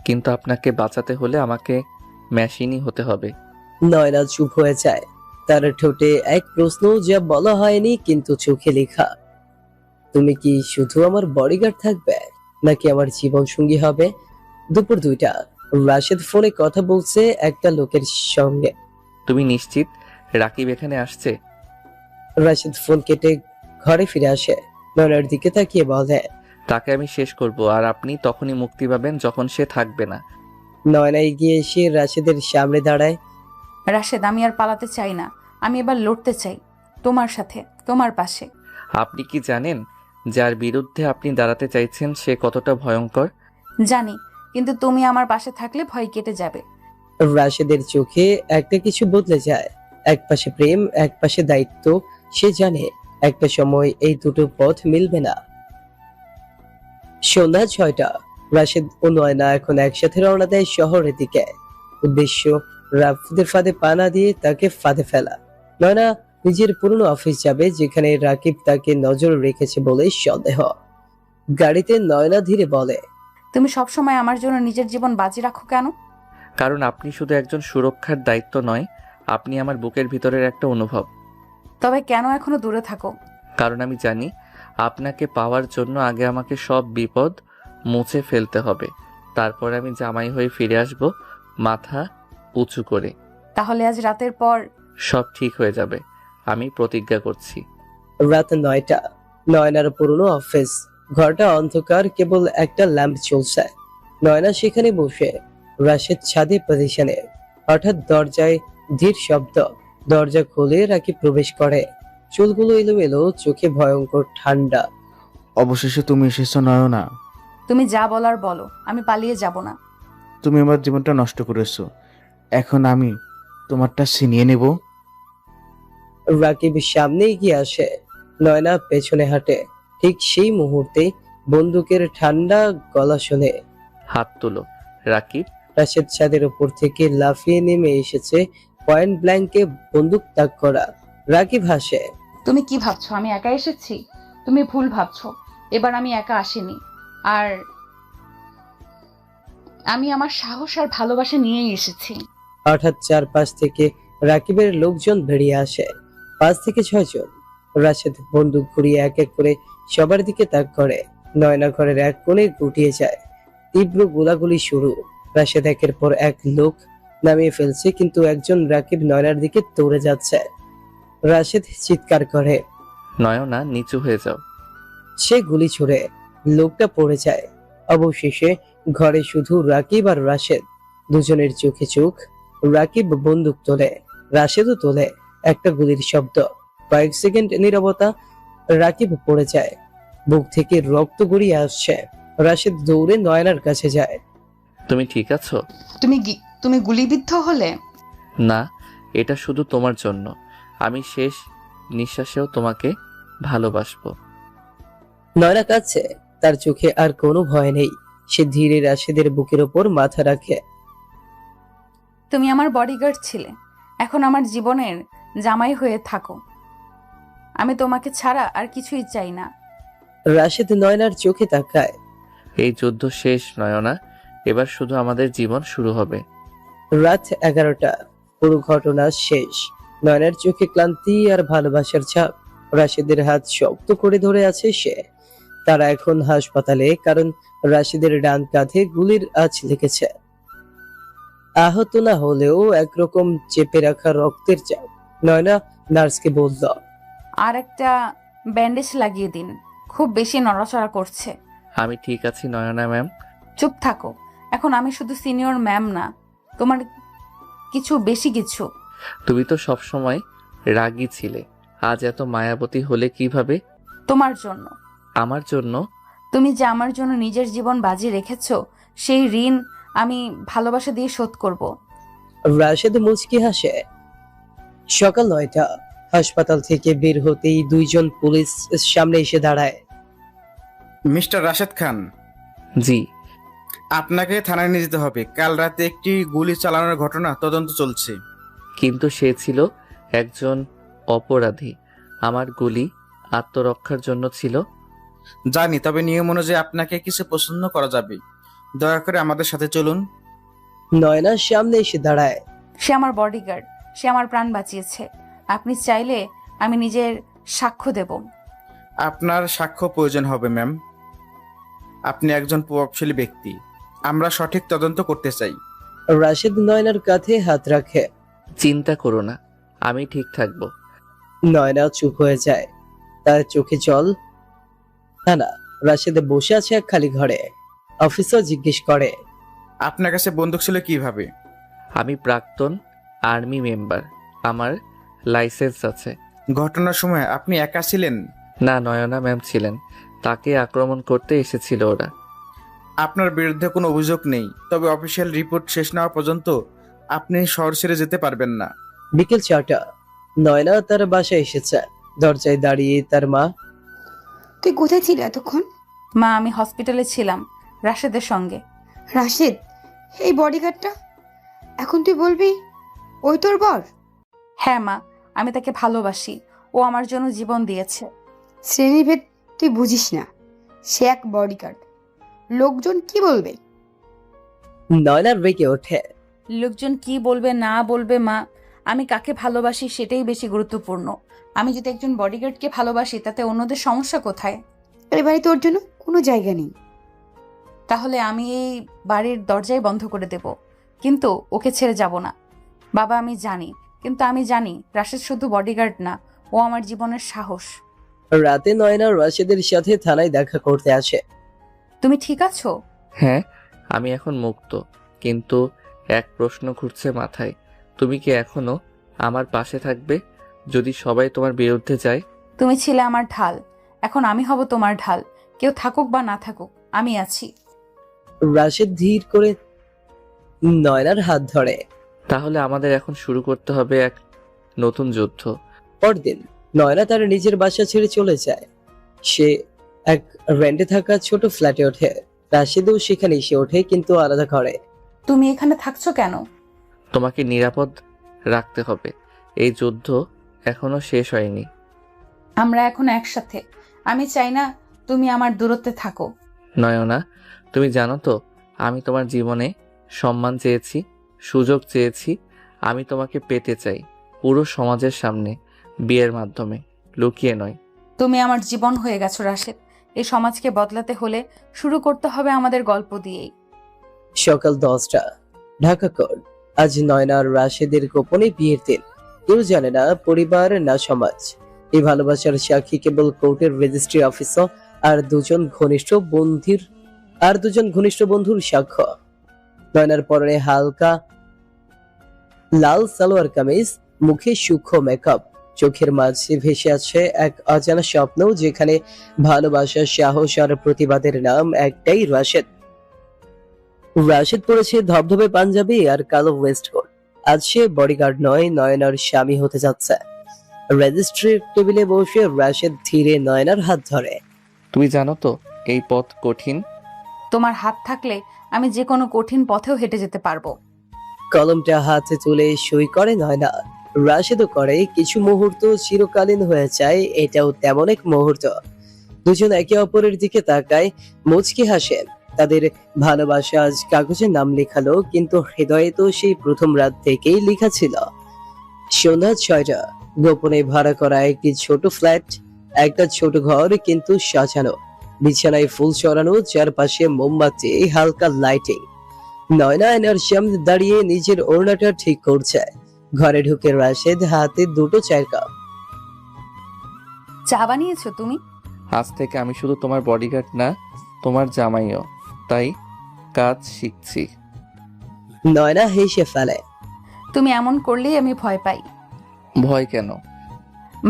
কিন্তু আপনাকে বাঁচাতে হলে আমাকে মেশিনই হতে হবে। নয়না চুপ হয়ে যায়। তার ঠোঁটে এক প্রশ্ন যা বলা হয়নি কিন্তু চোখে লেখা। তুমি কি শুধু আমার বডিগার্ড থাকবে নাকি আমার জীবন সঙ্গী হবে? দুপুর 2টা। রাশেদ ফোনে কথা বলছে একটা লোকের সঙ্গে। তুমি নিশ্চিত রাকিব এখানে আসছে? রাশেদ ফোন কেটে ঘরে ফিরে আসে। নয়নার দিকে তাকিয়ে বলে, তাকে আমি শেষ করব, আর আপনি তখনই মুক্তি পাবেন যখন সে থাকবে না। নয়না এগিয়ে এসে রাশেদের সামনে দাঁড়ায়। রাশেদ, আমি আর পালাতে চাই না, আমি এবার লড়তে চাই তোমার সাথে, তোমার পাশে। আপনি কি জানেন যার বিরুদ্ধে আপনি দাঁড়াতে চাইছেন সে কতটা ভয়ঙ্কর? জানি, কিন্তু তুমি আমার পাশে থাকলে ভয় কেটে যাবে। রাশেদের চোখে একটা কিছু বদলে যায়। এক পাশে প্রেম, এক পাশে দায়িত্ব। সে জানে একটা সময় এই দুটো পথ মিলবে না। সন্ধ্যা 6টা। রাশেদ ও নয়না এখন একসাথে রওনা দেয় শহরের দিকে। উদ্দেশ্য রাফিদের ফাঁদে পা না দিয়ে তাকে ফাঁদে ফেলা। নয়না নিজের পুরনো অফিস যাবে, যেখানে রাকিব তাকে নজর রেখেছে বলে সন্দেহ। গাড়িতে নয়না ধীরে বলে, তুমি সবসময় আমার জন্য নিজের জীবন বাজি রাখো কেন? কারণ আপনি শুধু একজন সুরক্ষার দায়িত্ব নয়, আপনি আমার বুকের ভিতরের একটা অনুভব। তবে কেন এখনো দূরে থাকো? কারণ আমি জানি আপনাকে পাওয়ার জন্য আগে আমাকে সব বিপদ মুছে ফেলতে হবে, তারপর আমি জামাই হয়ে ফিরে আসব মাথা উঁচু করে। তাহলে আজ রাতের পর সব ঠিক হয়ে যাবে, আমি প্রতিজ্ঞা করছি। রাত 9টা। নয়নার পুরনো অফিস। ঘরটা অন্ধকার, কেবল একটা ল্যাম্প চলছে। নয়না সেখানে বসে। রাশেদ ছাদে পজিশনে। হঠাৎ দরজায় ধীর শব্দ। দরজা খুলে রাকিব প্রবেশ করে। চুলগুলো এলোমেলো, চোখে ভয়ঙ্কর ঠান্ডা। অবশেষে তুমি এসেছো নয়না। তুমি যা বলার বলো, আমি পালিয়ে যাব না। তুমি আমার জীবনটা নষ্ট করেছো, এখন আমি তোমারটা ছিনিয়ে নেব। রাকিব সামনে এগিয়ে আসে। নয়না পেছনে হাঁটে। ঠিক সেই মুহূর্তে বন্দুকের ঠান্ডা গলা শুনে হাত তুলো রাকিব। রাশেদ ছাদের উপর থেকে লাফিয়ে নেমে এসেছে, পয়েন্ট ব্ল্যাঙ্কে বন্দুক তাক করা। রাকিব হাসে। তুমি কি ভাবছো আমি একা এসেছি? তুমি ভুল ভাবছো, এবার আমি একা আসিনি, আর আমি আমার সাহস আর ভালোবাসা নিয়েই এসেছি। হঠাৎ চারপাশ থেকে রাকিবের লোকজন বেরিয়ে আসে। 5 থেকে 6 জন। রাশেদ বন্দুক ঘুরিয়ে এক এক করে সবার দিকে তাক করে। নয়না ঘরের এক কোণে গুটিয়ে যায়। তীব্র গোলাগুলি শুরু। রাশেদ একের পর এক লোক নামিয়ে ফেলছে, কিন্তু একজন রাকিব নয়নার দিকে দৌড়ে যাচ্ছে। রাশেদ চিৎকার করে, নয়না নিচু হয়ে যাও। সে গুলি ছুড়ে। লোকটা পড়ে যায়। অবশেষে ঘরে শুধু রাকিব আর রাশেদ। দুজনের চোখে চোখ। রাকিব বন্দুক তোলে, রাশেদও তোলে। একটা গুলির শব্দ, কয়েক সেকেন্ড নীরবতা। রাকিব পড়ে যায়। বুক থেকে রক্ত গড়িয়ে আসছে। রাশেদ দৌড়ে নয়নার কাছে যায়। তুমি ঠিক আছো? তুমি গুলিবিদ্ধ হলে? না, এটা শুধু তোমার জন্য। আমি শেষ নিঃশ্বাসেও তোমাকে ভালোবাসবো। নয়না কাঁদছে। তার চোখে আর কোনো ভয় নেই। সে ধীরে রাশেদের বুকের ওপর মাথা রাখে। তুমি আমার বডিগার্ড ছিলে, এখন আমার জীবনের জামাই হয়ে থাকো। আমি তোমাকে ছাড়া আর কিছুই চাই না। রাশেদ নয়নার চোখে তাকায়। এই যুদ্ধ শেষ নয়না, এবার শুধু আমাদের জীবন শুরু হবে। রাত 11টা। পুরো ঘটনা শেষ। নয়নার চোখে ক্লান্তি আর ভালোবাসার ছাপ। রাশেদের হাত শক্ত করে ধরে আছে সে। তারা এখন হাসপাতালে, কারণ রাশেদের ডান কাঁধে গুলির আঁচ লেগেছে। আহত না হলেও একরকম চেপে রাখা রক্তের চাপ। নয়না নার্সকে বলল, আর একটা ব্যান্ডেজ লাগিয়ে দিন, খুব বেশি নড়াচড়া করছে। আমি ঠিক আছি নয়না ম্যাম। চুপ থাকো, এখন আমি শুধু সিনিয়র ম্যাম না, তোমার কিছু বেশি কিছু। তুমি তো সবসময় রাগী ছিলে, আজ এত মায়াবতী হলে কিভাবে? তোমার জন্য। আমার জন্য? তুমি যে আমার জন্য নিজের জীবন বাজি রেখেছো, সেই ঋণ আমি ভালোবাসা দিয়ে শোধ করব। রাশেদ মুচকি হাসে। সকাল 9টা। হাসপাতাল থেকে বের হতেই দুইজন পুলিশ সামনে এসে দাঁড়ায়। মিস্টার রাশেদ খান, জি। আপনাকে থানায় নিয়ে যেতে হবে। কাল রাতে একটি গুলি চালানোর ঘটনা তদন্ত চলছে। কিন্তু সে ছিল একজন অপরাধী। আমার গুলি আত্মরক্ষার জন্য ছিল। জানি, তবে নিয়ম অনুযায়ী আপনাকে কিছু প্রশ্ন করা যাবে। দয়া করে আমাদের সাথে চলুন। নয়না সামনে এসে দাঁড়ায়। সে আমার বডিগার্ড, সে আমার প্রাণ বাঁচিয়েছে। আপনি চাইলে আমি নিজের সাক্ষ্য দেব। আপনার সাক্ষ্য প্রয়োজন হবে ম্যাম। আপনি একজন প্রভাবশালী ব্যক্তি। আমরা সঠিক তদন্ত করতে চাই। রাশেদ নয়নার কাঁধে হাত রাখে। চিন্তা করো না, আমি ঠিক থাকবো। নয়না চুপ হয়ে যায়, তার চোখে জল। না, রাশেদ বসে আছে এক খালি ঘরে। অফিসার জিজ্ঞেস করে, আপনার কাছে বন্দুক ছিল কিভাবে? আমি প্রাক্তন আর্মি মেম্বার, আমার লাইসেন্স আছে। ঘটনার সময় আপনি একা ছিলেন? না, নয়না ম্যাম ছিলেন। তাকে আক্রমণ করতে এসেছিল ওরা। আপনার বিরুদ্ধে কোনো অভিযোগ নেই, তবে অফিসিয়াল রিপোর্ট শেষ না হওয়া পর্যন্ত আপনি শহর ছেড়ে যেতে পারবেন না। বিকেল 4টা। নয়না তার বাসায় এসেছে। দরজায় দাঁড়িয়ে তার মা। তুই কোথায় ছিলি এতক্ষণ? মা, আমি হসপিটালে ছিলাম রাশেদের সঙ্গে। রাশেদ, এই বডিগার্ডটা, এখন তুই বলবি ওই তোর বর? হ্যাঁ মা, আমি তাকে ভালোবাসি। ও আমার জন্য জীবন দিয়েছে। শ্রেণীভেদ তুই বুঝিস না। সে এক বডিগার্ড। লোকজন কি বলবে? নয়নার রেগে ওঠে। লোকজন কি বলবে না বলবে মা, আমি কাকে ভালোবাসি সেটাই বেশি গুরুত্বপূর্ণ। আমি যদি একজন বডিগার্ডকে ভালোবাসি, তাতে অন্যদের সমস্যা কোথায়? এই বাড়িতে ওর জন্য কোনো জায়গা নেই। তাহলে আমি এই বাড়ির দরজাই বন্ধ করে দেব, কিন্তু ওকে ছেড়ে যাব না। বাবা, আমি জানি, কিন্তু আমি জানি রাশেদ শুধু বডিগার্ড না, ও আমার জীবনের সাহস। রাতে নয়না রাশেদের সাথে থানায় দেখা করতে আসে। তুমি ঠিক আছো? হ্যাঁ, আমি এখন মুক্ত, কিন্তু এক প্রশ্ন ঘুরছে মাথায়। তুমি কি এখনো আমার পাশে থাকবে যদি সবাই তোমার বিরুদ্ধে যায়? তুমি ছিলে আমার ঢাল, এখন আমি হব তোমার ঢাল। কেউ থাকুক বা না থাকুক, আমি আছি। রাশেদ ধীর করে নয়নার হাত ধরে। তাহলে আমাদের এখন শুরু করতে হবে এক নতুন যুদ্ধ। পরদিন নয়না তার নিজের বাসা ছেড়ে চলে যায়। সে এক রেন্টে থাকা ছোট ফ্ল্যাটে ওঠে। রাশেদও সেখানে এসে ওঠে, কিন্তু আলাদা ঘরে। তুমি এখানে থাকছো কেন? তোমাকে নিরাপদ রাখতে হবে। এই যুদ্ধ এখনো শেষ হয়নি। আমরা এখন একসাথে। আমি চাই না তুমি আমার দূরত্বে থাকো। নয়না, তুমি জানো তো আমি তোমার জীবনে সম্মান চেয়েছি, সুযোগ চেয়েছি। আমি তোমাকে পেতে চাই, পুরো সমাজের সামনে, বিয়ের মাধ্যমে, লুকিয়ে নয়। তুমি আমার জীবন হয়ে গেছো রাশেদ। এই সমাজকে বদলাতে হলে শুরু করতে হবে আমাদের গল্প দিয়েই। সকাল 10টা। ঢাকা কোর্ট। আজ নয়না আর রাশেদের গোপনে বিয়ের দিন। কেউ জানে না, পরিবার না সমাজ। এই ভালোবাসার সাক্ষী কেবল কোর্টের রেজিস্ট্রি অফিসার আর দুজন ঘনিষ্ঠ বন্ধুর সাক্ষ্য। নয়নার পরনে হালকা লাল সালোয়ার কামিজ, মুখে সূক্ষ্ম মেকআপ, চোখের মাঝে ভেসে আছে এক অজানা স্বপ্ন, যেখানে ভালোবাসা, সাহস আর প্রতিবাদের নাম একটাই, রাশেদ। রাশেদ পরেছে ধবধবে পাঞ্জাবি আর কালো ওয়েস্টকোট। আজ সে বডিগার্ড নয়, নয়নার স্বামী হতে যাচ্ছে। রেজিস্ট্রির টেবিলে বসে রাশেদ ধীরে নয়নার হাত ধরে। তুমি জানো তো এই পথ কঠিন। তোমার হাত থাকলে আমি যে কোনো কঠিন পথেও হেঁটে যেতে পারবো। কলমটা হাতে তুলে সই করে নয়না। রাশেদও করে। কিছু মুহূর্ত চিরকালীন হয়ে যায়, এটাও তেমন এক মুহূর্ত। দুজন একে অপরের দিকে তাকায়, মুচকি হাসেন। তাদের ভালোবাসা আজ কাগজে নাম লেখালো, কিন্তু হৃদয়ে তো সেই প্রথম রাত থেকেই লেখা ছিল। সন্ধ্যা 6টা। গোপনে ভাড়া করা একটি ছোট ফ্ল্যাট, একটা ছোট ঘর, কিন্তু সাজানো। বিছানায় ফুল চড়ানো, চারপাশে মোমবাতি, হালকা লাইটিং। নয়না আয়নার সামনে দাঁড়িয়ে নিজের ওড়নাটা ঠিক করছে। ঘরে ঢুকে রাশেদ হাতে দুটো চায়ের কাপ। চা বানিয়েছো তুমি? আজ থেকে আমি শুধু তোমার বডিগার্ড না, তোমার জামাইও। তাই কাজ শিখছি। নয়না হেসে ফেলে। তুমি এমন করলেই আমি ভয় পাই। ভয় কেন?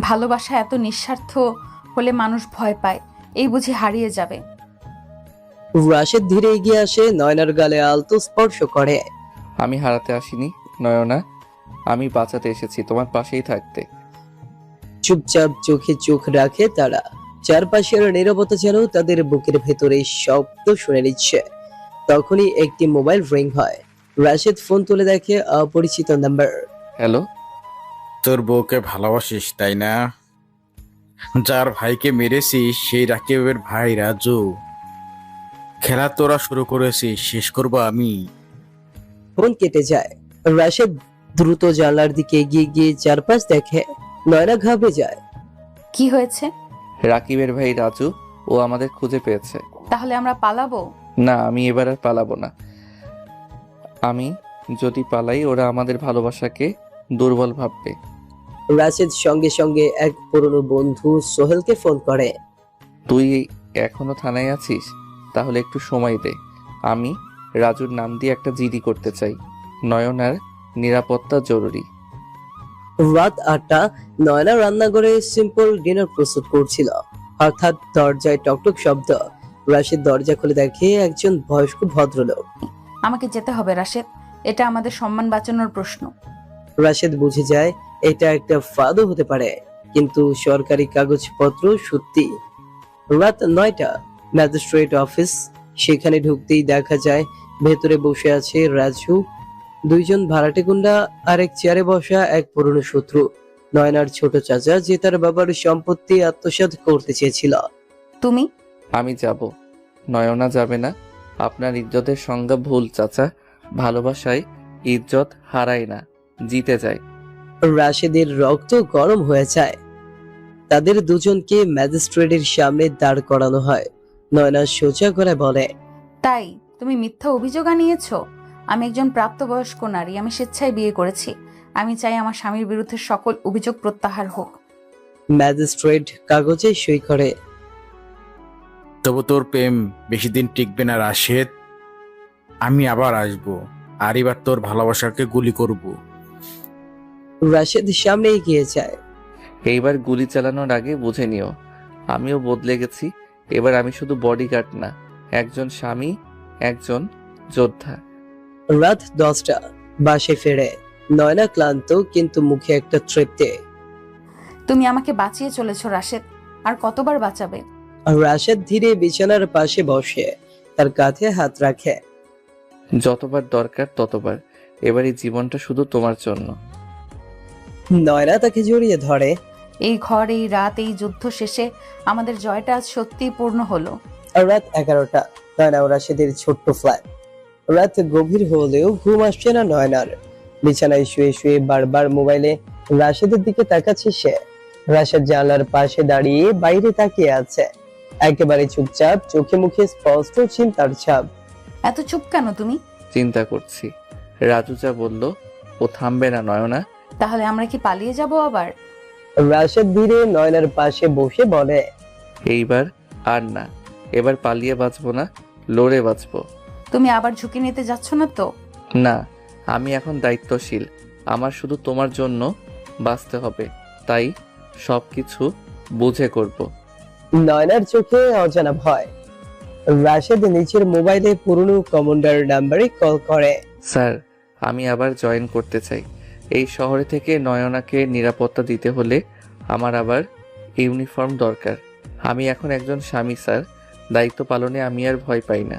ভালোবাসা এত নিঃস্বার্থ হলে মানুষ ভয় পায়, এই বুঝি হারিয়ে যাবে। রাশেদ ধীরে এগিয়ে আসে, নয়নার গালে আলতো স্পর্শ করে। আমি হারাতে আসিনি নয়না, আমি বাঁচাতে এসেছি, তোমার পাশেই থাকতে। চুপচাপ চোখে চোখ রাখে তারা। চারপাশের নীরবতা যেন তাদের বুকের ভেতরে শব্দ শুনে নিচ্ছে। তখনই একটি মোবাইল রিং হয়। রাশেদ ফোন তুলে দেখে অপরিচিত নাম্বার। হ্যালো। তোর বউকে ভালোবাসিস তাই না? যার ভাইকে মেরেছিস সেই রাকিবের ভাই রাজু। খেলা তোরা শুরু করেছিস, শেষ করবো আমি। ফোন কেটে যায়। রাশেদ দ্রুত জানলার দিকে এগিয়ে গিয়ে চারপাশ দেখে। নয়না ঘাবড়ে যায়। কি হয়েছে? রাকিবের ভাই রাজু, ও আমাদের খুঁজে পেয়েছে। তাহলে আমরা পালাবো? না, আমি এবার আর পালাবো না। আমি যদি পালাই ওরা আমাদের ভালোবাসাকে দুর্বল ভাববে। রাশেদ সঙ্গে সঙ্গে এক পুরনো বন্ধু সোহেলকে ফোন করে। তুই এখনো থানায় আছিস? তাহলে একটু সময় দে, আমি রাজুর নাম দিয়ে একটা জিডি করতে চাই। নয়নার নিরাপত্তা জরুরি। রাত 8টা। নয়না রান্নাঘরে সিম্পল ডিনার প্রস্তুত করছিল। হঠাৎ দরজায় টকটক শব্দ। রাশেদ দরজা খুলে দেখে একজন বয়স্ক ভদ্রলোক। আমাকে যেতে হবে রাশেদ, এটা আমাদের সম্মান বাঁচানোর প্রশ্ন। রাশেদ বুঝে যায় এটা একটা ফাঁদও হতে পারে, কিন্তু সরকারি কাগজপত্র সত্যি। রাত 9টা। Magistrate office. সেখানে ঢুকতেই দেখা যায় ভেতরে বসে আছে রাজু, দুইজন ভাড়াটে গুন্ডা আর এক চেয়ারে বসা এক পুরনো শত্রু, নয়নার ছোট চাচা, যে তার বাবার সম্পত্তি আত্মসাৎ করতে চেয়েছিল। তুমি? আমি যাব। নয়না যাবে না। আপনার ইজ্জতের সংজ্ঞা ভুল চাচা। ভালোবাসায় ইজ্জত হারায় না, জিতে যায়। রাশেদের রক্ত গরম হয়ে যায়। তাদের দুজনকে ম্যাজিস্ট্রেটের সামনে দাঁড় করানো হয়। নয়না সোজা করে বলে, তাই তুমি মিথ্যা অভিযোগ আনিয়েছো? আমি একজন প্রাপ্তবয়স্ক নারী, আমি স্বেচ্ছায় বিয়ে করেছি। আমি চাই আমার স্বামীর বিরুদ্ধে সকল অভিযোগ প্রত্যাহার হোক। ম্যাজিস্ট্রেট কাগজে সই করে। তবু তোর প্রেম বেশি দিন টিকবে না রাশেদ। আমি আবার আসবো, আর এবার তোর ভালোবাসাকে গুলি করব। রাশেদ সামনে এগিয়ে যায়। এইবার গুলি চালানোর আগে বুঝে নিও, আমিও বদলে গেছি। এবার আমি শুধু বডিগার্ড না, একজন স্বামী, একজন যোদ্ধা। রাত 10টা। বাসে ফেরে নয়না ক্লান্ত, কিন্তু মুখে একটা তৃপ্তি। তুমি আমাকে বাঁচিয়ে চলেছো রাশেদ, আর কতবার বাঁচাবে? রাশেদ ধীরে বিছানার পাশে বসে তার কাঁধে হাত রাখে। যতবার দরকার ততবার। এবার এই জীবনটা শুধু তোমার জন্য। নয়না তাকে জড়িয়ে ধরে। এই ঘর, এই রাত, এই যুদ্ধ শেষে আমাদের জয়টা আজ সত্যিই পূর্ণ হলো। রাত 11টা। নয়না ও রাশেদের ছোট্ট ফ্ল্যাট। রাত গভীর হলেও ঘুম আসছে না নয়নার। বিছানায় শুয়ে শুয়ে বারবার মোবাইলে রাশেদের দিকে তাকাচ্ছে সে। রাশেদ জানলার পাশে দাঁড়িয়ে বাইরে তাকিয়ে আছে, একেবারে চুপচাপ, চোখে মুখে স্পষ্ট চিন্তার ছাপ। এত চুপ কেন তুমি? চিন্তা করছি। রাজু যা বলল, ও থামবে না নয়না। তাহলে আমরা কি পালিয়ে যাব আবার? রাশেদ ধীরে নয়নার পাশে বসে বলে, এইবার আর না। এবার পালিয়ে বাঁচবো না, লড়ে বাঁচবো। তুমি আবার ঝুঁকি নিতে যাচ্ছ না তো? না, আমি এখন দায়িত্বশীল। আমার শুধু তোমার জন্য বাঁচতে হবে, তাই সবকিছু বুঝে করব। নয়নার চোখে অজানা ভয়। রাশেদ নিচের মোবাইলে পুরনো কমান্ডার নাম্বারে কল করে। স্যার, আমি আবার জয়েন করতে চাই। এই শহরে থেকে নয়নাকে নিরাপত্তা দিতে হলে আমার আবার ইউনিফর্ম দরকার। আমি এখন একজন স্বামী স্যার, দায়িত্ব পালনে আমি আর ভয় পাই না।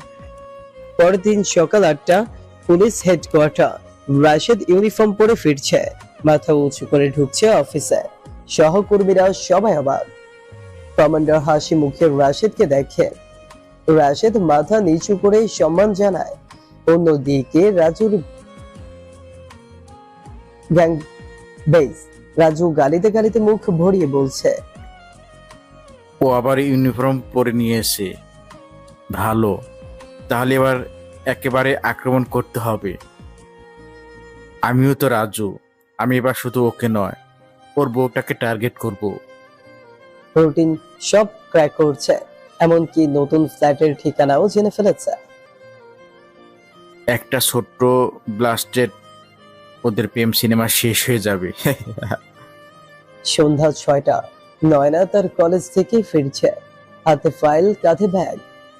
পরের দিন সকাল 8টা। Police headquarter. রাশেদ ইউনিফর্ম পরে ফিরছে, মাথা উঁচু করে ঢুকছে অফিসে। সহকর্মীরা সবাই অবাক। কমান্ডার হাসি মুখে রাশেদকে দেখে। রাশেদ মাথা নিচু করে সম্মান জানায়। অন্যদিকে রাজুর গ্যাং বেস। রাজু গালিতে গালিতে মুখ ভরিয়ে বলছে, ও আবার ইউনিফর্ম পরে নিয়েছে, ভালো। তাহলে এবার একেবারে আক্রমণ করতে হবে। আমিও তো রাজু, আমি এবার শুধু ওকে নয়, ওর বউটাকে টার্গেট করব। রুটিন সব ক্র্যাক করছে, এমনকি নতুন ফ্ল্যাটের ঠিকানাও জেনে ফেলেছে। একটা ছোট্ট ব্লাস্টেড ওদের প্রেম সিনেমা শেষ হয়ে যাবে। সন্ধ্যা 6টা। নয়না তার কলেজ থেকে ফিরছে, হাতে ফাইল, কাঁধে ব্যাগ।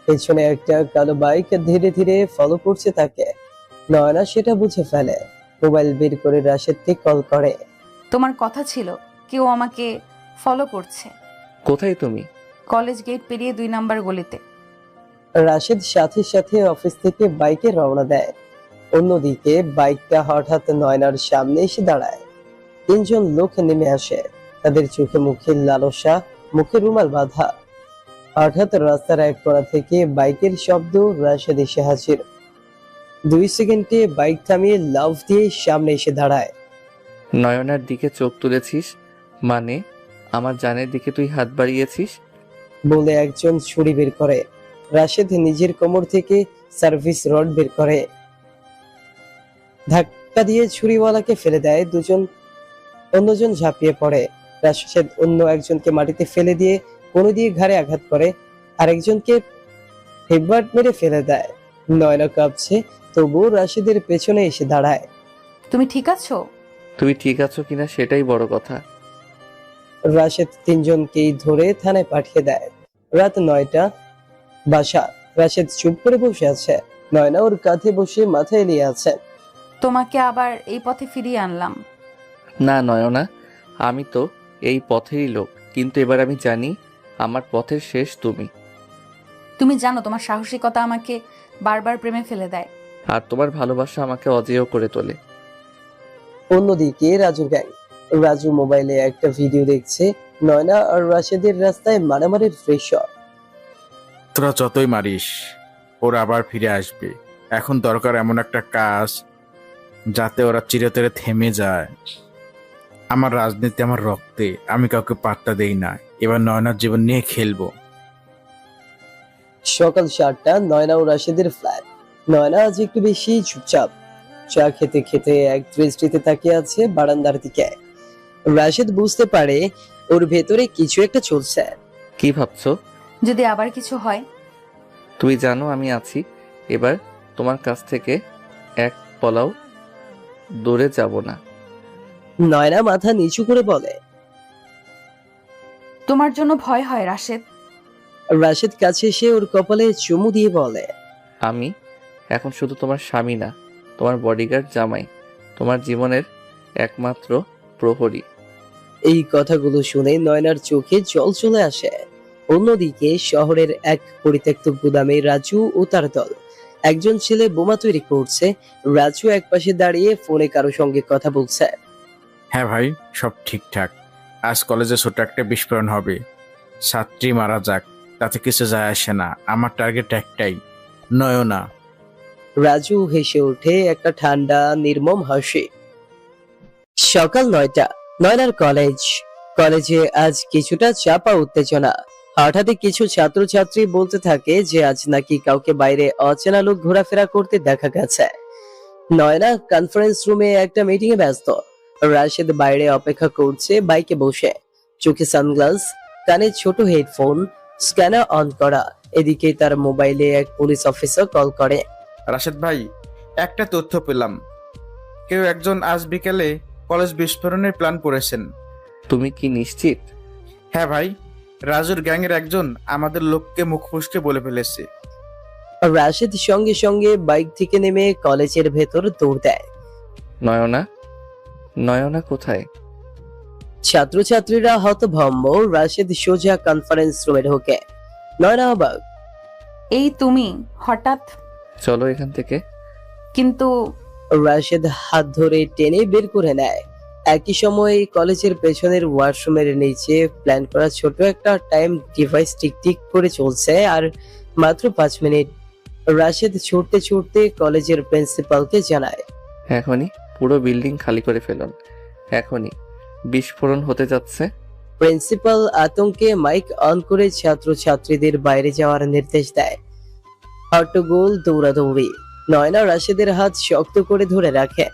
পেছনে একটা কালো বাইক ধীরে ধীরে ফলো করছে তাকে। নয়না সেটা বুঝে ফেলে, মোবাইল বের করে রাশেদকে কল করে। তোমার কথা ছিল কেউ আমাকে ফলো করছে। কোথায় তুমি? কলেজ গেট পেরিয়ে 2 নাম্বার গলিতে। রাশেদ সাথে সাথে অফিস থেকে বাইকে রওনা দেয়। অন্যদিকে বাইকটা হঠাৎ নয়নার সামনে এসে দাঁড়ায়। 3জন লোক নেমে আসে, তাদের চোখে মুখে লালসা, মুখে রুমাল বাঁধা। হঠাৎ রাস্তার এক কোণা থেকে বাইকের শব্দ, রাশেদ এসে হাজির। 2 সেকেন্ডে বাইক থামিয়ে লাফ দিয়ে সামনে এসে দাঁড়ায়। নয়নার দিকে চোখ তুলেছিস মানে আমার জানের দিকে তুই হাত বাড়িয়েছিস? বলে একজন ছুরি বের করে। রাশেদ নিজের কোমর থেকে সার্ভিস রড বের করে, ধাক্কা দিয়ে ছুরিওয়ালাকে ফেলে দেয়। অন্যজন ঝাঁপিয়ে পড়ে। রাশেদ অন্য একজনকে মাটিতে ফেলে দিয়ে কোনো দিয়ে ঘাড়ে আঘাত করে, আরেকজনকে হেডবাট মেরে ফেলে দেয়। নয়না কাঁপছে, তবুও রাশেদের পেছনে এসে দাঁড়ায়। তুমি ঠিক আছো? তুমি ঠিক আছো কিনা সেটাই বড় কথা। রাশেদ 3জনকেই ধরে থানায় পাঠিয়ে দেয়। রাত 9টা, বাসা। রাশেদ চুপ করে বসে আছে, নয়না ওর কাঁধে বসে মাথা এলিয়ে আছে। তোমাকে আবার এই পথে ফিরিয়ে আনলাম। না নয়না, আমি তো এই পথেরই লোক, কিন্তু এবার আমি জানি আমার পথের শেষ তুমি। তুমি জানো তোমার সাহসিকতা আমাকে বারবার প্রেমে ফেলে দেয়। আর তোমার ভালোবাসা আমাকে অজেয় করে তোলে। অন্যদিকে রাজু গ্যাং। রাজু মোবাইলে একটা ভিডিও দেখছে, নয়না আর রাশেদের রাস্তায় মারামারির দৃশ্য। তোরা যতই মারিস, ওরা আবার ফিরে আসবে। এখন দরকার এমন একটা কাজ যাতে ওরা চিরতরে থেমে যায়। আমার রাজনীতি আমার রক্তে, আমি কাউকে পাত্তা দেই না। এবার নয়নার জীবন নিয়ে খেলবো। সকাল 7টা, নয়না ও রাশেদের ফ্ল্যাট। নয়না আজ একটু বেশি চুপচাপ, চা খেতে খেতে এক দৃষ্টিতে তাকিয়ে আছে বারান্দার দিকে। রাশেদ বুঝতে পারে ওর ভেতরে কিছু একটা চলছে। কি ভাবছো? যদি আবার কিছু হয়? তুমি জানো আমি আছি। এবার তোমার কাছ থেকে এক পলাও দূরে যাব না। নয়না মাথা নিচু করে বলে। তোমার জন্য ভয় হয় রাশেদ। রাশেদ কাছে এসে ওর কপালে চুমু দিয়ে বলে, আমি এখন শুধু তোমার স্বামী না, তোমার বডিগার্ড, জামাই, তোমার জীবনের একমাত্র প্রহরী। এই কথাগুলো শুনে নয়নার চোখে জল চলে আসে। অন্যদিকে শহরের এক পরিত্যক্ত গুদামে রাজু ও তার দল। একজন ছেলে বোমা তৈরি করছে, রাজু একপাশে দাঁড়িয়ে ফোনে কারো সঙ্গে কথা বলছে। হ্যাঁ ভাই, সব ঠিকঠাক। আজ কলেজে ছোট একটা বিস্ফোরণ হবে। ছাত্রী মারা যাক, তাতে কিছু যায় আসে না। আমার টার্গেট একটাই, নয়না। রাজু হেসে ওঠে, একটা ঠান্ডা নির্মম হাসি। সকাল 9টা, নয়নার কলেজ। কলেজে আজ কিছুটা চাপা উত্তেজনা। হঠাৎই কিছু ছাত্রছাত্রী বলতে থাকে যে আজ নাকি কাউকে বাইরে অচেনা লোক ঘোরাফেরা করতে দেখা গেছে। নয়না কনফারেন্স রুমে একটা মিটিং এ ব্যস্ত। রাশেদ বাইরে অপেক্ষা করছে বাইকে বসে, চোখে সানগ্লাস, কানে ছোট হেডফোন, স্ক্যানার অন করা। এদিকে তার মোবাইলে এক পুলিশ অফিসার কল করে। রাশেদ ভাই, একটা তথ্য পেলাম। কেউ একজন আজ বিকেলে কলেজ বিস্ফোরণের প্ল্যান করেছেন। তুমি কি নিশ্চিত? হ্যাঁ ভাই, রাজুর গ্যাংয়ের একজন আমাদের লোককে মুখ ফুসকে বলে ফেলেছে। রাশেদ সঙ্গে সঙ্গে বাইক থেকে নেমে কলেজের ভেতর দৌড় দেয়। নয়না, নয়না কোথায়? ছাত্রছাত্রীরা হতভম্ব। রাশেদ সোজা কনফারেন্স রুমে ঢোকে। নয়না অবাক। এই তুমি হঠাৎ? চলো এখান থেকে। কিন্তু রাশেদ হাত ধরে টেনে বের করে নেয়। একই সময়ে কলেজের পেছনের ওয়াশরুমের নিচে প্ল্যান করা ছোট একটা টাইম ডিভাইস টিকটিক করে চলছে। আর মাত্র 5 মিনিট। রাশেদ ছুটতে ছুটতে কলেজের প্রিন্সিপালকে জানায়। এখনই পুরো বিল্ডিং খালি করে ফেলুন, এখনই বিস্ফোরণ হতে যাচ্ছে। প্রিন্সিপাল আতঙ্কে মাইক অন করে ছাত্রছাত্রীদের বাইরে যাওয়ার নির্দেশ দেয়। হট্টগোল, দৌড়াদৌড়ি। নয়না রাশেদের হাত শক্ত করে ধরে রাখে।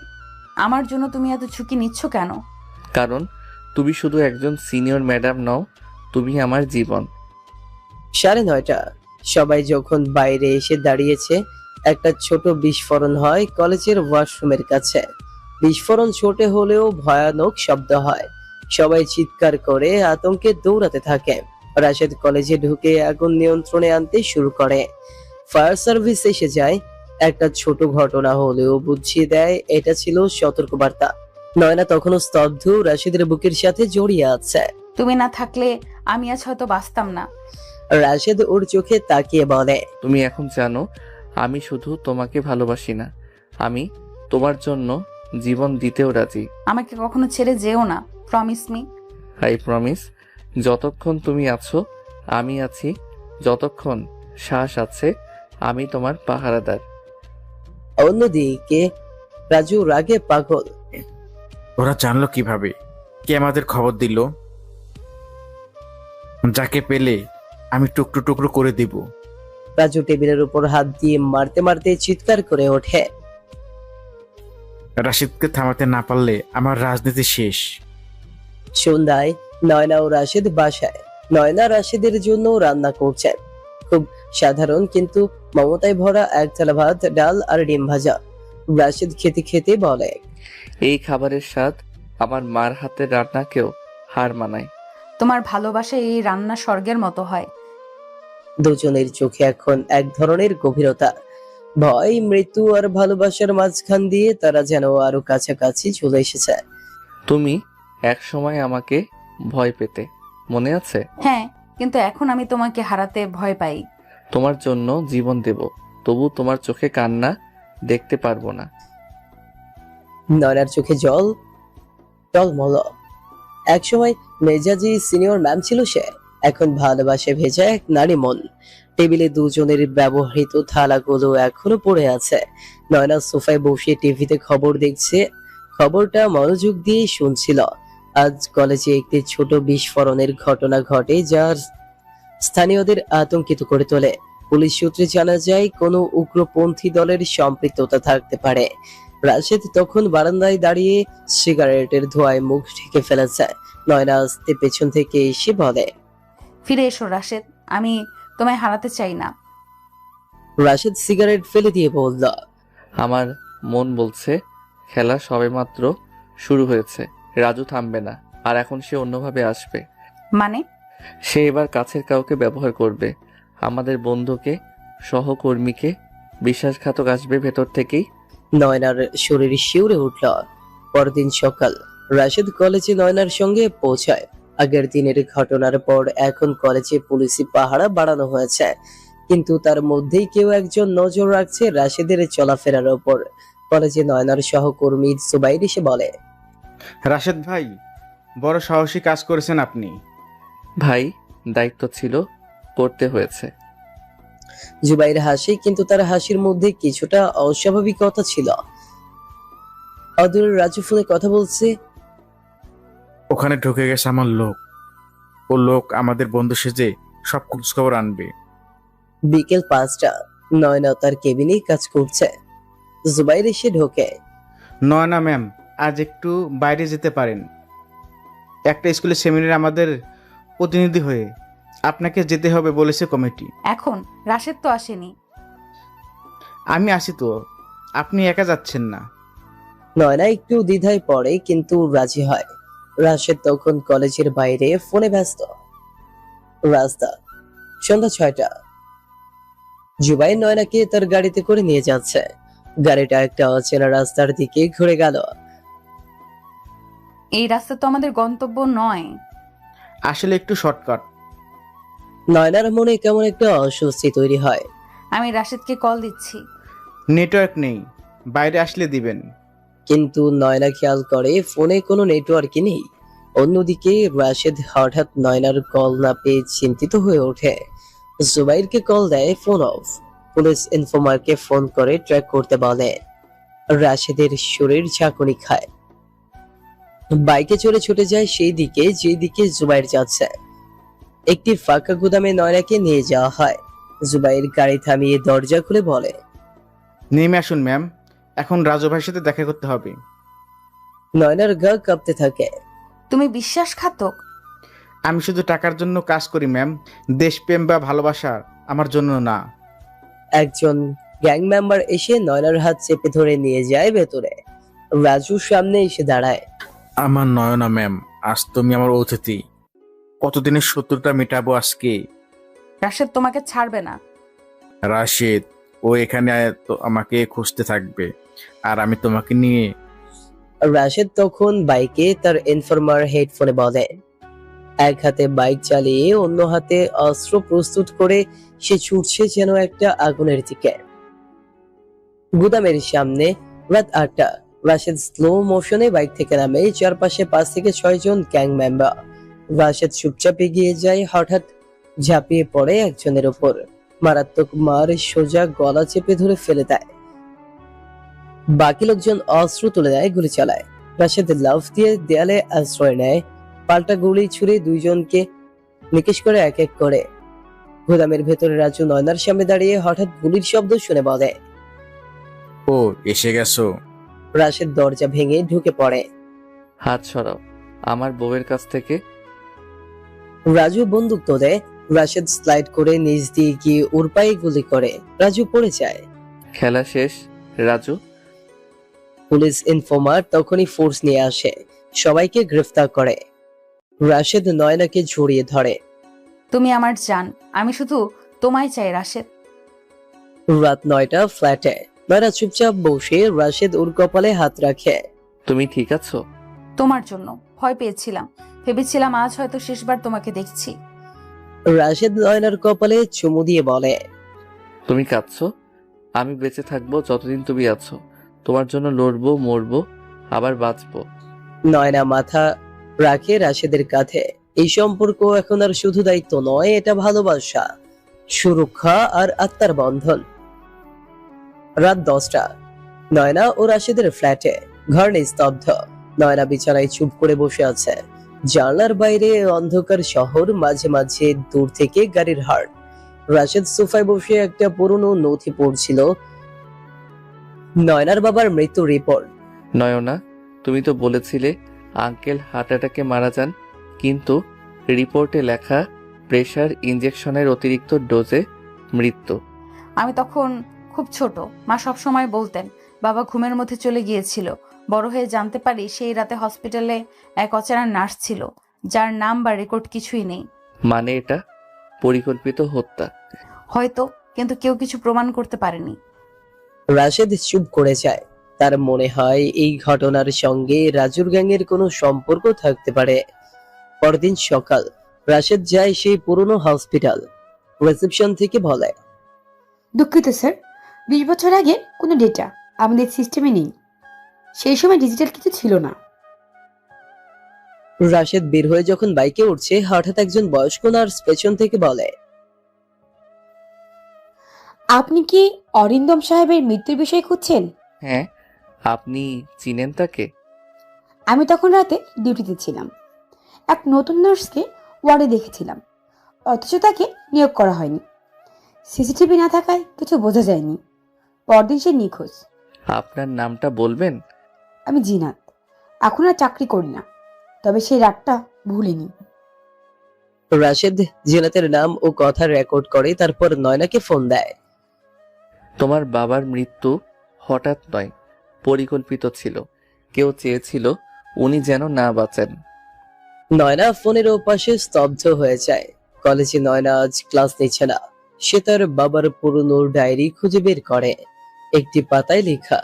আমার জন্য তুমি এত ঝুঁকি নিচ্ছ কেন? কারণ তুমি শুধু একজন সিনিয়র ম্যাডাম নও, তুমি আমার জীবন। 9:30। সবাই যখন বাইরে এসে দাঁড়িয়েছে, একটা ছোট বিস্ফোরণ হয় কলেজের ওয়াশরুমের কাছে। বিস্ফোরণ ছোট হলেও ভয়ানক শব্দ হয়। সবাই চিৎকার করে আতঙ্কে দৌড়াতে থাকে। রাশেদ কলেজে ঢুকে আগুন নিয়ন্ত্রণে আনতে শুরু করে। ফায়ার সার্ভিস এসে যায়। একটা ছোট ঘটনা হলেও বুঝিয়ে দেয় এটা ছিল সতর্কবার্তা। নয়না তখনও স্তব্ধ, রাশেদের বুকের সাথে জড়িয়ে আছে। তুমি না থাকলে আমি আজ হয়তো বাঁচতাম না। রাশেদ ওর চোখে তাকিয়ে বলে, তুমি এখন জানো আমি শুধু তোমাকে ভালোবাসি না, আমি তোমার জন্য জীবন দিতেও রাজি। আমাকে কখনো ছেড়ে যেও না, প্রমিস মি। I promise. যতক্ষণ তুমি আছো আমি আছি, যতক্ষণ শ্বাস আছে আমি তোমার পাহারাদার। অন্যদিকে রাজু রাগে পাগল। ওরা জানলো কিভাবে? কে আমাদের খবর দিল? যাকে পেলে আমি টুকরো টুকরো করে দিব। রাজু টেবিলের উপর হাত দিয়ে মারতে মারতে চিৎকার করে ওঠে। রাশিদকে থামাতে না পারলে আমার রাজনীতি শেষ। সন্ধ্যায় নয়না ও রাশেদ বাসায়। নয়না রাশেদের জন্য রান্না করছেন। খুব সাধারণ কিন্তু মমতায় ভরা এক থালা ভাত, ডাল আর ডিম ভাজা। রাশেদ খেতে খেতে বলে, এই খাবারের স্বাদ আমার মার হাতের রান্নাকেও হার মানায়। তোমার ভালোবাসায় এই রান্না স্বর্গের মতো হয়। দুজনের চোখে এখন এক ধরনের গভীরতা। ভয়, মৃত্যু আর ভালোবাসার মাঝখান দিয়ে তারা যেন আরো কাছাকাছি চলে এসেছে। তুমি এক সময় আমাকে ভয় পেতে, মনে আছে? হ্যাঁ, কিন্তু এখন আমি তোমাকে হারাতে ভয় পাই। তোমার জন্য জীবন দেব, তবু তোমার চোখে কান্না দেখতে পারবো না। নয়নার চোখে জল টলমল। একসময় মেজাজি সিনিয়র ম্যাম ছিল সে, এখন ভালোবাসে ভেজা এক নারী মন। টেবিলে দুজনের ব্যবহৃত থালাগুলো এখনো পড়ে আছে। নয়না সোফায় বসে টিভিতে খবর দেখছে, খবরটা মনোযোগ দিয়ে শুনছিল। আজ কলেজে একটি ছোট বিস্ফোরণের ঘটনা ঘটে যা স্থানীয়দের আতঙ্কিত করে তোলে। পুলিশ সূত্রে জানা যায় কোনো উগ্রপন্থী দলের সম্পৃক্ততা থাকতে পারে। রাশেদ তখন বারান্দায় দাঁড়িয়ে সিগারেটের ধোঁয়ায় মুখ ঢেকে ফেলেছে। নয়না আস্তে পেছন থেকে এসে বলে, ফিরে এসো রাশেদ, আমি তোমায় হারাতে চাই না। রাশেদ সিগারেট ফেলে দিয়ে বলল, আমার মন বলছে খেলা সবেমাত্র শুরু হয়েছে, রাজু থামবে না, আর এখন সে অন্যভাবে আসবে। মানে? সে এবার কাছের কাউকে ব্যবহার করবে, আমাদের বন্ধুকে, সহকর্মীকে। বিশ্বাসঘাতক আসবে ভেতর থেকেই। নয়নার শরীর শিউরে উঠল। পরদিন সকাল রাশেদ কলেজে নয়নার সঙ্গে পৌঁছায়। আগের দিনের ঘটনার পর এখন কলেজে পুলিশি পাহারা বাড়ানো হয়েছে, কিন্তু তার মধ্যেই কেউ একজন নজর রাখছে রাশেদের চলাফেরার ওপর। কলেজে নয়নার সহকর্মী সুবাইর এসে বলে, রাশেদ ভাই, বড় সাহসী কাজ করেছেন আপনি। ভাই, দায়িত্ব ছিল, করতে হয়েছে। জুবাইর হাসি, কিন্তু তার হাসির মধ্যে কিছুটা অস্বাভাবিকতা ছিল। অদূরে রাজু ফোনে কথা বলছে। ওখানে ঢুকে গেছে আমার লোক। ও লোক আমাদের বন্ধু সেজে সব খোঁজখবর আনবে। বিকেল 5টা, নয়না তার কেবিনে কাজ করছে। জুবাইর এসে ঢোকে। নয়না ম্যাম, আজ একটু বাইরে যেতে পারেন? একটা স্কুলের সেমিনারে আমাদের প্রতিনিধি হয়ে আপনাকে যেতে হবে বলেছে কমিটি। এখন রাশেদ তো আসেনি। আমি আসি তো, আপনি একা যাচ্ছেন না। নয়না একটু দ্বিধায় পড়ে, কিন্তু রাজি হয়। রাশেদ তখন কলেজের বাইরে ফোনে ব্যস্ত। রাস্তা সন্ধ্যা 6টা। জুবাইর নয়নাকে তার গাড়িতে করে নিয়ে যাচ্ছে। গাড়িটা একটা অচেনা রাস্তার দিকে ঘুরে গেল। এই রাস্তা তো আমাদের গন্তব্য নয়। আসলে একটু শর্টকাট। নয়নার মনে কেমন একটা অস্বস্তি তৈরি হয়। আমি রাশেদকে কল দিচ্ছি। নেটওয়ার্ক নেই, বাইরে আসলে দিবেন। কিন্তু নয়না খেয়াল করে ফোনে কোনো নেটওয়ার্কই নেই। অন্যদিকে রাশেদ হঠাৎ নয়নার কল না পেয়ে চিন্তিত হয়ে ওঠে। জুবাইরকে কল দেয়, ফোন অফ। পুলিশ ইনফর্মারকে ফোন করে ট্র্যাক করতে বলে। রাশেদের শরীর ঝাঁকুনি খায়। বাইকে চড়ে ছুটে যায় সেই দিকে যেদিকে জুবাইর যাচ্ছে। একটি ফাঁকা গুদামে নয়নাকে নিয়ে যাওয়া হয়। জুবাইর গাড়ি থামিয়ে দরজা খুলে বলে, নেমে আসুন ম্যাম, এখন রাজু ভাইয়ের সাথে দেখা করতে হবে। নয়নার গা কাঁপতে থাকে। তুমি বিশ্বাসঘাতক। আমি শুধু টাকার জন্য কাজ করি ম্যাম, দেশপ্রেম বা ভালোবাসা আমার জন্য না। একজন গ্যাং মেম্বার এসে নয়নার হাত চেপে ধরে নিয়ে যায় ভেতরে। রাজু সামনে এসে দাঁড়ায়। আমার নয়না ম্যাম, আজ তুমি আমার অতিথি। কতদিনের শত্রুতা মেটাবো আজকে। রাশেদ তোমাকে ছাড়বে না। রাশেদ, ও এখানে তো আমাকে খুঁজতে থাকবে, আর আমি তোমাকে নিয়ে। রাশেদ তখন বাইকে তার ইনফরমার হেডফোনে বলে। এক হাতে বাইক চালিয়ে অন্য হাতে অস্ত্র প্রস্তুত করে সে ছুটছে যেন একটা আগুনের দিকে। গুদামের সামনে রাত 8টা। রাশেদ স্লো মোশনে বাইক থেকে নামে। চারপাশে 5 থেকে 6 জন গ্যাং মেম্বার। রাশেদ চুপচাপ এগিয়ে যায়, হঠাৎ ঝাঁপিয়ে পড়ে একজনের উপর। মারাত্মক মার সোজা গলা চেপে ধরে ফেলে দেয়। বাকি লোকজন অস্ত্র তুলে নেয়, গুলি চালায়। রাশেদ লাফ দিয়ে দেয়ালে আশ্রয় নেয়, পাল্টা গুলি ছুড়ে দুইজনকে নিকেশ করে এক এক করে। গুদামের ভেতরে রাজু নয়নার সামনে দাঁড়িয়ে হঠাৎ গুলির শব্দ শুনে বলে। ও, এসে গেছো। রাশেদ দরজা ভেঙে ঢুকে পড়ে। হাত সরাও আমার বউয়ের কাছ থেকে। রাজু বন্দুক তোলে। রাশেদ স্লাইড করে নিচ দিয়ে গিয়ে ওর পায়ে গুলি করে। রাজু পড়ে যায়। খেলা শেষ রাজু। পুলিশ ইনফর্মার তখনই ফোর্স নিয়ে আসে, সবাইকে গ্রেফতার করে। রাশেদ নয়নাকে জড়িয়ে ধরে। তুমি আমার জান, আমি শুধু তোমায় চাই রাশেদ। রাত 9টা, ফ্ল্যাটে। নয়না চুপচাপ বসে, রাশেদ ওর কপালে হাত রাখে। তুমি ঠিক আছো? তোমার জন্য ভয় পেয়েছিলাম, ভেবেছিলাম আজ হয়তো শেষবার তোমাকে দেখছি। রাশেদ নয়নার কপালে চুমু দিয়ে বলে। তুমি কাঁদছো? আমি বেঁচে থাকবো যতদিন তুমি আছো। তোমার জন্য লড়বো, মরবো, আবার বাঁচবো। নয়না মাথা রাখে রাশেদের কাঁধে। এই সম্পর্ক এখন আর শুধু দায়িত্ব নয়, এটা ভালোবাসা, সুরক্ষা আর আত্মার বন্ধন। রাত 10টা। নয়না ও রাশেদের ফ্ল্যাটে। ঘর নিস্তব্ধ। নয়না বিছানায় চুপ করে বসে আছে। জানলার বাইরে অন্ধকার শহর, মাঝে মাঝে দূর থেকে গাড়ির হর্ন। রাশেদ সোফায় বসে একটা পুরনো নথি পড়ছিল। নয়নার বাবার মৃত্যু রিপোর্ট। নয়না, তুমি তো বলেছিলে আঙ্কেল হার্ট অ্যাটাকে মারা যান, কিন্তু রিপোর্টে লেখা প্রেশার ইনজেকশনের অতিরিক্ত ডোজে মৃত্যু। আমি তখন খুব ছোট, মা সবসময় বলতেন বাবা ঘুমের মধ্যে চলে গিয়েছিল। বড় হয়ে জানতে পারি সেই রাতে হসপিটালে এক অচেনা নার্স ছিল, যার নাম বা রেকর্ড কিছুই নেই। মানে এটা পরিকল্পিত হত্যা? হয়তো, কিন্তু কেউ কিছু প্রমাণ করতে পারেনি। রাশেদ চুপ করে যায়। তার মনে হয় এই ঘটনার সঙ্গে রাজুর গ্যাংয়ের কোনো সম্পর্ক থাকতে পারে। পরদিন সকাল, রাশেদ যায় সেই পুরনো হসপিটাল। রিসেপশন থেকে বলে। দুঃখিত স্যার, 20 বছর আগে কোনো ডেটা আমাদের সিস্টেমে নেই। সেই সময় ডিজিটাল কিছু ছিল না। রাশেদ বের হয়ে যখন বাইকে উঠছে, হঠাৎ একজন বয়স্ক নার্স পেছন থেকে বলে। আপনি কি অরিন্দম সাহেবের মৃত্যুর বিষয়ে খুঁজছেন? হ্যাঁ, আপনি চিনেন তাকে? আমি তখন রাতে ডিউটিতে ছিলাম। এক নতুন নার্সকে ওয়ার্ডে দেখেছিলাম, অথচ তাকে নিয়োগ করা হয়নি। সিসিটিভি না থাকায় কিছু বোঝা যায়নি। পরদিন সে নিখোঁজ। আপনার নামটা বলবেন? আমি জিনাত। এখন আর চাকরি করি না, তবে সেই রাতটা ভুলিনি। রাশেদ জিনাতের নাম ও কথা রেকর্ড করে, তারপর নয়নাকে ফোন দেয়। তোমার বাবার মৃত্যু হঠাৎ নয়, পরিকল্পিত ছিল। কেউ চেয়েছিল উনি যেন না বাঁচেন। নয়না ফোনের ওপাশে স্তব্ধ হয়ে যায়। কলেজে নয়না আজ ক্লাস নিচ্ছে না। সে তার বাবার পুরনো ডায়েরি খুঁজে বের করে। একটি পাতায় লেখা,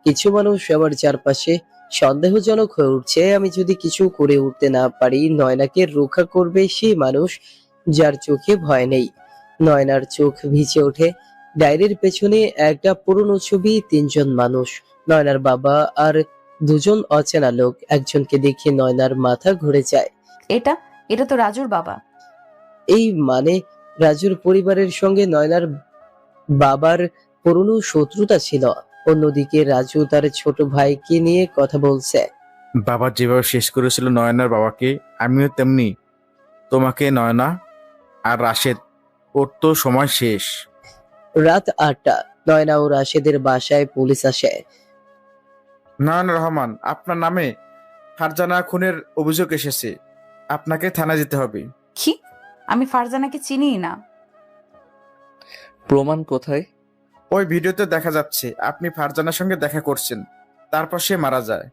কিছু মানুষ আমার চারপাশে সন্দেহজনক হয়ে উঠছে। আমি যদি কিছু করে উঠতে না পারি, নয়নাকে রক্ষা করবে সেই মানুষ যার চোখে ভয় নেই। নয়নার চোখ ভিজে ওঠে। ডায়েরির পেছনে একটা পুরনো ছবি, 3জন মানুষ, নয়নার বাবা আর 2জন অচেনা লোক। একজনকে দেখে নয়নার মাথা ঘুরে যায়। এটা এটা তো রাজুর বাবা। এই মানে রাজুর পরিবারের সঙ্গে নয়নার বাবার পুরনো শত্রুতা ছিল। অন্যদিকে রাজু তার ছোট ভাইকে নিয়ে কথা বলছে। বাবা যেভাবে শেষ করেছিল নয়নার বাবাকে, আমিও তেমনি তোমাকে। নয়না আর রাশেদ, ওর তো সময় শেষ। রাত 8টা। নয়না ও রাশেদের বাসায় পুলিশ আসে। নয়ন রহমান, আপনার নামে ফারজানা খুনের অভিযোগ এসেছে, আপনাকে থানায় যেতে হবে। কি? আমি ফারজানাকে চিনিই না। প্রমাণ কোথায়? ওই ভিডিওতে দেখা যাচ্ছে আপনি ফারজানার সঙ্গে দেখা করছেন, তারপর সে মারা যায়।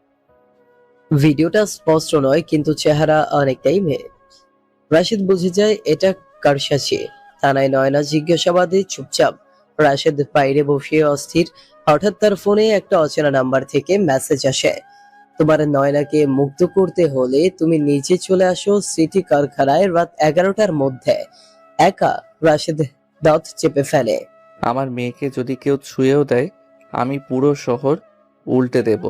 ভিডিওটা স্পষ্ট নয় কিন্তু চেহারা অনেকটাই মেয়ে। রাশিদ বুঝে যায় এটা কারসাজি। থানায় নয়না জিজ্ঞাসাবাদে চুপচাপ। রাশেদ বাইরে বসে অস্থির। হঠাৎ তার ফোনে একটা অচেনা নাম্বার থেকে মেসেজ আসে, তোমার নয়নাকে মুক্ত করতে হলে তুমি নিচে চলে আসো সিটি কারখানায় রাত 11টার মধ্যে। একা। রাশেদ দাঁত চেপে ফেলে। আমার মেয়েকে যদি কেউ ছুঁয়েও দেয়, আমি পুরো শহর উল্টে দেব।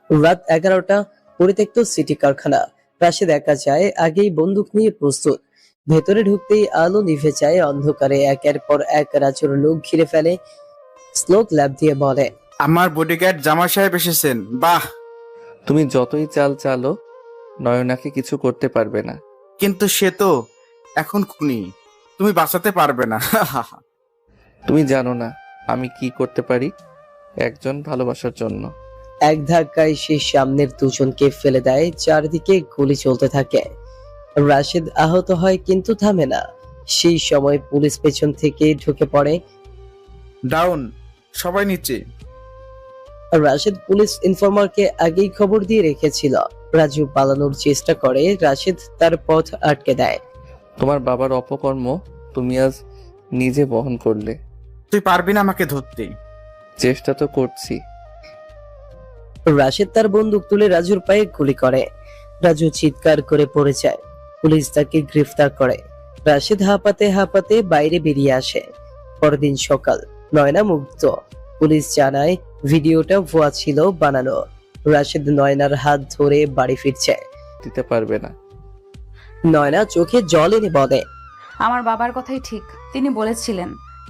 রাত 11টা, পরিত্যক্ত সিটি কারখানা। রাশেদ একা যায়, আগেই বন্দুক নিয়ে প্রস্তুত। ভেতরে ঢুকতেই আলো নিভে যায়। অন্ধকারে একের পর এক রাজুর লোক ঘিরে ফেলে। শ্লোক ল্যাব দিয়ে বলে, আমার বডিগার্ড জামাই সাহেব এসেছেন। বাহ! তুমি যতই চাল চালো, নয়নাকে কিছু করতে পারবে না। কিন্তু সে তো এখন খুনি, তুমি বাঁচাতে পারবে না। তুমি জানো না আমি কি করতে পারি একজন ভালোবাসার জন্য। এক ধাক্কায় সে সামনের দুজনকে ফেলে দেয়। চারদিকে গুলি চলতে থাকে। রাশেদ আহত হয় কিন্তু থামে না। সেই সময় পুলিশ পেছন থেকে ঢুকে পড়ে। ডাউন, সবাই নিচে। রাশেদ পুলিশ ইনফরমারকে আগেই খবর দিয়ে রেখেছিল। রাজু পালানোর চেষ্টা করে, রাশেদ তার পথ আটকে দেয়। তোমার বাবার অপকর্ম তুমি আজ নিজে বহন করলে। তুই পারবি না আমাকে ধরতে। চেষ্টা তো করছি। রাশেদ তার বন্দুক তুলে রাজুর পায়ে গুলি করে। রাজু চিৎকার করে পড়ে যায়। পুলিশ তাকে গ্রেফতার করে। রাশেদ হাঁপাতে হাঁপাতে বাইরে বেরিয়ে আসে। পরদিন সকাল, নয়না মুক্ত। পুলিশ জানায় ভিডিওটা ভুয়া ছিল, বানানো। রাশেদ নয়নার হাত ধরে বাড়ি ফিরছে। দিতে পারবে না। নয়না চোখে জল এনে বলে, আমার বাবার কথাই ঠিক, তিনি বলেছিলেন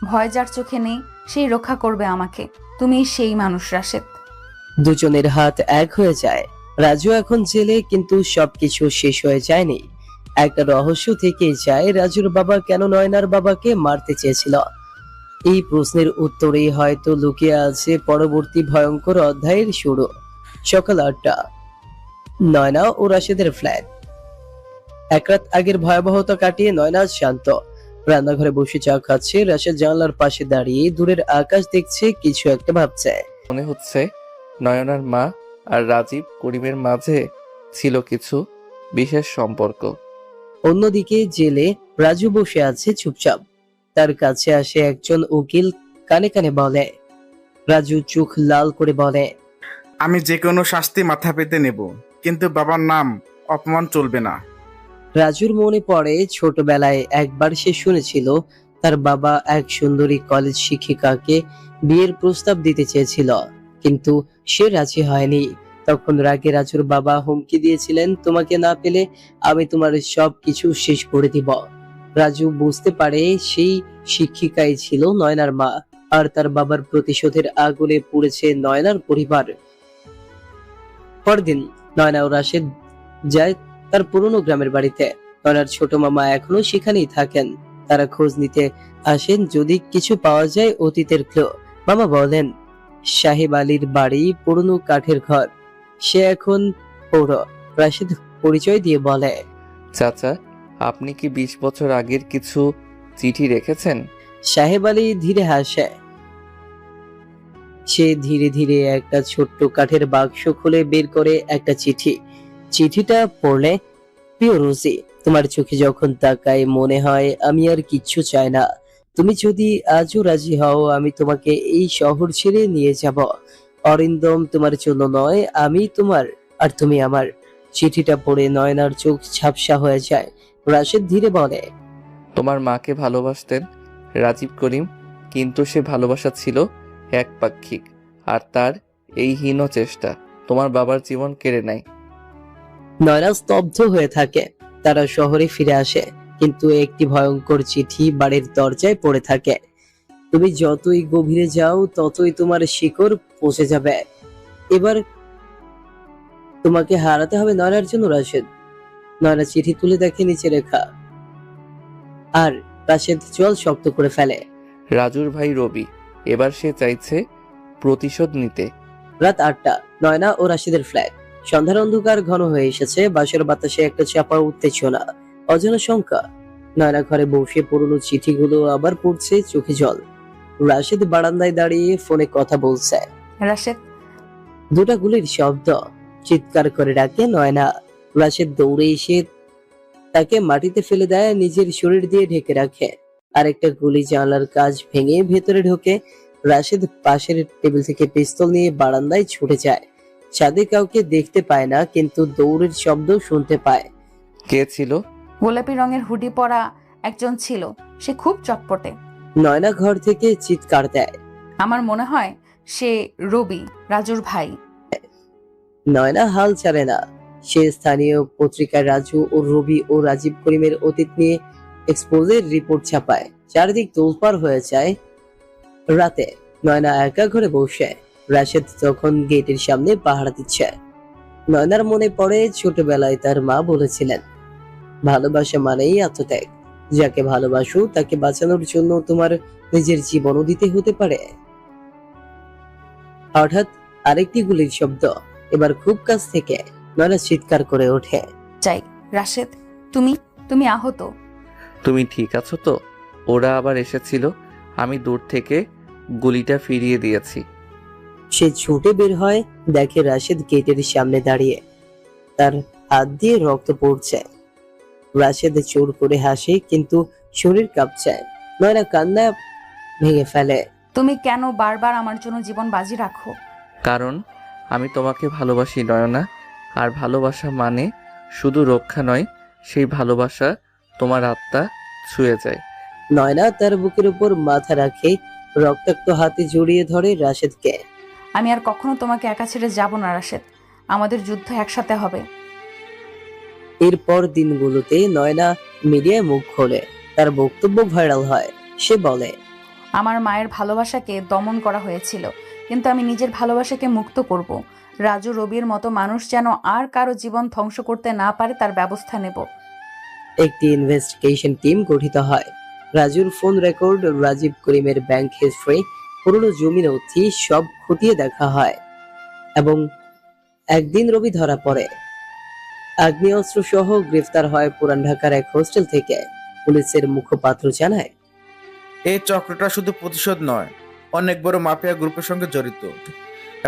ভয় যার চোখে নেই সেই রক্ষা করবে আমাকে। তুমি সেই মানুষ রাশেদ। দুজনের হাত এক হয়ে যায়। রাজু এখন জেলে, কিন্তু সবকিছু শেষ হয়ে যায়নি। একটা রহস্য থেকেই যায়, রাজুর বাবা কেন নয়নার বাবাকে মারতে চেয়েছিল। এই প্রশ্নের উত্তরেই হয়তো লুকিয়ে আছে পরবর্তী ভয়ঙ্কর অধ্যায়ের শুরু। সকাল 8টা, নয়না ও রাশেদের ফ্ল্যাট। এক রাত আগের ভয়াবহতা কাটিয়ে নয়না শান্ত। রান্নাঘরে বসে চা খাচ্ছে। রাশেদ জানলার পাশে দাঁড়িয়ে দূরের আকাশ দেখছে, কিছু একটা ভাবছে। মনে হচ্ছে নয়নার মা আর রাজীব করিমের মাঝে ছিল কিছু বিশেষ সম্পর্ক। অন্যদিকে জেলে রাজু বসে আছে চুপচাপ। তার কাছে আসে একজন উকিল, কানে কানে বলে। রাজু চোখ লাল করে বলে, আমি যে কোনো শাস্তি মাথা পেতে নেব, কিন্তু বাবার নাম অপমান চলবে না। রাজুর মনে পড়ে ছোটবেলায় একবার সে শুনেছিল তার বাবা এক সুন্দরী কলেজ শিক্ষিকাকে বিয়ের প্রস্তাব দিতে চেয়েছিল, কিন্তু সে রাজি হয়নি। তখন রাগে রাজুর বাবা হুমকি দিয়েছিলেন, তোমাকে না পেলে আমি তোমার সব কিছু শেষ করে দিব। রাজু বুঝতে পারে সেই শিক্ষিকাই ছিল নয়নার মা, আর তার বাবার প্রতিশোধের আগুনে পুড়েছে নয়নার পরিবার। পরদিন নয়না ও রাশেদ যায় তার পুরনো গ্রামের বাড়িতে। নয়নার ছোট মামা এখনো সেখানেই থাকেন। তারা খোঁজ নিতে আসেন যদি কিছু পাওয়া যায় অতীতের ক্লু। মামা বলেন, সাহেব আলীর বাড়ি, পুরনো কাঠের ঘর, সে এখন পৌর। রাশেদ পরিচয় দিয়ে বলে, চাচা, আপনি কি 20 বছর আগের কিছু চিঠি রেখেছেন? সাহেব আলী ধীরে হাসে। সে ধীরে ধীরে একটা ছোট্ট কাঠের বাক্স খুলে বের করে একটা চিঠি। চিঠিটা পড়লে, প্রিয় রোজি, তোমার চোখে যখন তাকাই মনে হয় আমি আর কিচ্ছু চাই না। তুমি যদি আজও রাজি হও আমি তোমাকে এই শহর ছেড়ে নিয়ে যাব। অরিন্দম তোমার জন্য নয়, আমি তোমার আর তুমি আমার। চিঠিটা পড়ে নয়নার চোখ ঝাপসা হয়ে যায়। রাশেদ ধীরে বলে, তোমার মাকে ভালোবাসতেন রাজীব করিম, কিন্তু সে ভালোবাসা ছিল একপাক্ষিক, আর তার এই হীন চেষ্টা তোমার বাবার জীবন কেড়ে নেয়। নয়না স্তব্ধ হয়ে থাকে। তারা শহরে ফিরে আসে, কিন্তু একটি ভয়ঙ্কর চিঠি বাড়ির দরজায় পড়ে থাকে। তুমি যতই গভীরে যাও ততই তোমার শিকড় পচে যাবে। এবার তোমাকে হারাতে হবে নয়নার জন্য রাশেদ। নয়না চিঠি তুলে দেখে নিচে লেখা, আর রাশেদ চোয়াল শক্ত করে ফেলে। রাজুর ভাই রবি, এবার সে চাইছে প্রতিশোধ নিতে। রাত 8টা, নয়না ও রাশেদের ফ্ল্যাট। সন্ধ্যার অন্ধকার ঘন হয়ে এসেছে। বাসার বাতাসে একটা চাপা উত্তেজনা, অজানা শঙ্কা। নয়না ঘরে বসে পুরনো চিঠিগুলো আবার পড়ছে, চোখে জল। রাশেদ বারান্দায় দাঁড়িয়ে ফোনে কথা বলছে। রাশেদ, দুটা গুলির শব্দ। চিৎকার করে ডাকে নয়না। রাশেদ দৌড়ে এসে তাকে মাটিতে ফেলে দেয়, নিজের শরীর দিয়ে ঢেকে রাখে। আরেকটা গুলি জানলার কাঁচ ভেঙে ভেতরে ঢোকে। রাশেদ পাশের টেবিল থেকে পিস্তল নিয়ে বারান্দায় ছুটে যায়। ছাদে কাউকে দেখতে পায় না, কিন্তু দৌড়ের শব্দ শুনতে পায়। কে ছিল? গোলাপি রঙের হুডি পরা একজন ছিল, সে খুব চটপটে। নয়না ঘর থেকে চিৎকার দেয়। আমার মনে হয় সে রবি, রাজুর ভাই। নয়না হাল ছাড়ে না। সে স্থানীয় পত্রিকায় রাজু ও রবি ও রাজীব করিমের অতীত নিয়ে এক্সপোজের রিপোর্ট ছাপায়। চারদিক তোলপাড় হয়ে যায়। রাতে নয়না একা ঘরে বসে। রাশেদ তখন গেটের সামনে পাহারা দিচ্ছে। নয়নার মনে পড়ে ছোটবেলায় তার মা বলেছিলেন, ভালোবাসা মানেই আত্মত্যাগ। যাকে ভালোবাসো তাকে বাঁচানোর জন্য তোমার নিজের জীবনও দিতে হতে পারে। হঠাৎ আরেকটি গুলির শব্দ, এবার খুব কাছ থেকে। নয়না চিৎকার করে ওঠে। যাই রাশেদ, তুমি তুমি আহত। তুমি ঠিক আছো তো? ওরা আবার এসেছিল, আমি দূর থেকে গুলিটা ফিরিয়ে দিয়েছি। সে ছুটে বের হয়, দেখে রাশেদ গেটের সামনে দাঁড়িয়ে, তার হাত দিয়ে রক্ত পড়ছে। রাশেদ জোর করে হাসে, কিন্তু শরীর কাঁপছে। নয়না কান্না ভেঙে ফেলে। তুমি কেন বারবার আমার জন্য জীবন বাজি রাখো? কারণ আমি তোমাকে ভালোবাসি নয়না। আর ভালোবাসা মানে শুধু রক্ষা নয়, সেই ভালোবাসা তোমার আত্মা ছুঁয়ে যায়। নয়না তার বুকের উপর মাথা রাখে, রক্তাক্ত হাতে জড়িয়ে ধরে রাশেদকে। আমি আর কখনো তোমাকে একা ছেড়ে যাব না রাশেদ, আমাদের যুদ্ধ একসাথে হবে। এরপর দিনগুলোতে নয়না মিডিয়ায় মুখ খোলে, তার বক্তব্য ভাইরাল হয়। সে বলে, আমার মায়ের ভালোবাসাকে দমন করা হয়েছিল, কিন্তু আমি নিজের ভালোবাসাকে মুক্ত করব। রাজু রবির মতো মানুষ যেন আর কারো জীবন ধ্বংস করতে না পারে তার ব্যবস্থা নেব। একটি ইনভেস্টিগেশন টিম গঠিত হয়। রাজুর ফোন রেকর্ড, রাজীব করিমের ব্যাংক হিস্ট্রি, পুরনো জমি নথি সব খতিয়ে দেখা হয়। এবং একদিন রবি ধরা পড়ে। আগ্নেয়াস্ত্র সহ গ্রেফতার হয় পুরান ঢাকার এক হোস্টেল থেকে। পুলিশের মুখপাত্র জানায়, এই চক্রটা শুধু প্রতিশোধ নয়, অনেক বড় মাফিয়া গ্রুপের সঙ্গে জড়িত।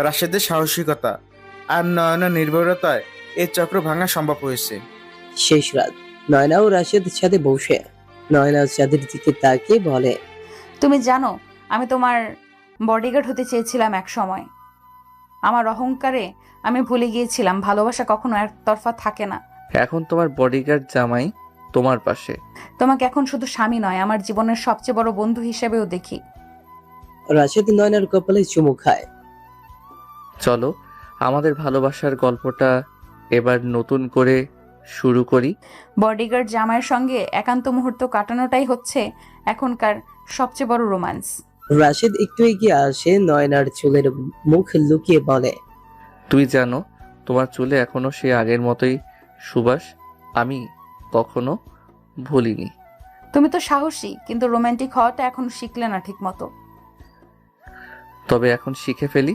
রাশেদের সাহসিকতা আর নয়নের নির্ভরতায় এই চক্র ভাঙা সম্ভব হয়েছে। শেষ রাত, নয়না ও রাশেদ ছাদে বসে। নয়না চাঁদের দিকে তাকিয়ে বলে, তুমি জানো, আমি তোমার বডিগার্ড হতে চেয়েছিলাম এক সময়। আমার অহংকারে আমি ভুলে গিয়েছিলাম ভালোবাসা কখনো একতরফা থাকে না। এখন তোমার বডিগার্ড জামাই তোমার পাশে। তোমাকে এখন শুধু স্বামী নয়, আমার জীবনের সবচেয়ে বড় বন্ধু হিসেবেও দেখি। রাশেদ নয়নার কপালে চুমু খায়। চলো আমাদের ভালোবাসার গল্পটা এবার নতুন করে শুরু করি। বডিগার্ড জামাইয়ের সঙ্গে একান্ত মুহূর্ত কাটানোটাই হচ্ছে এখনকার সবচেয়ে বড় রোম্যান্স। রাশেদ একটু এগিয়ে আসে, নয়নার চুলের মুখ লুকিয়ে বলে, তুই জানো, তোমার চুলে এখনো সে আগের মতোই সুবাস। আমি কখনো ভুলিনি। তুমি তো সাহসী, কিন্তু রোমান্টিক হওয়াটা এখন শিখলে না ঠিক মতো। তবে এখন শিখে ফেলি।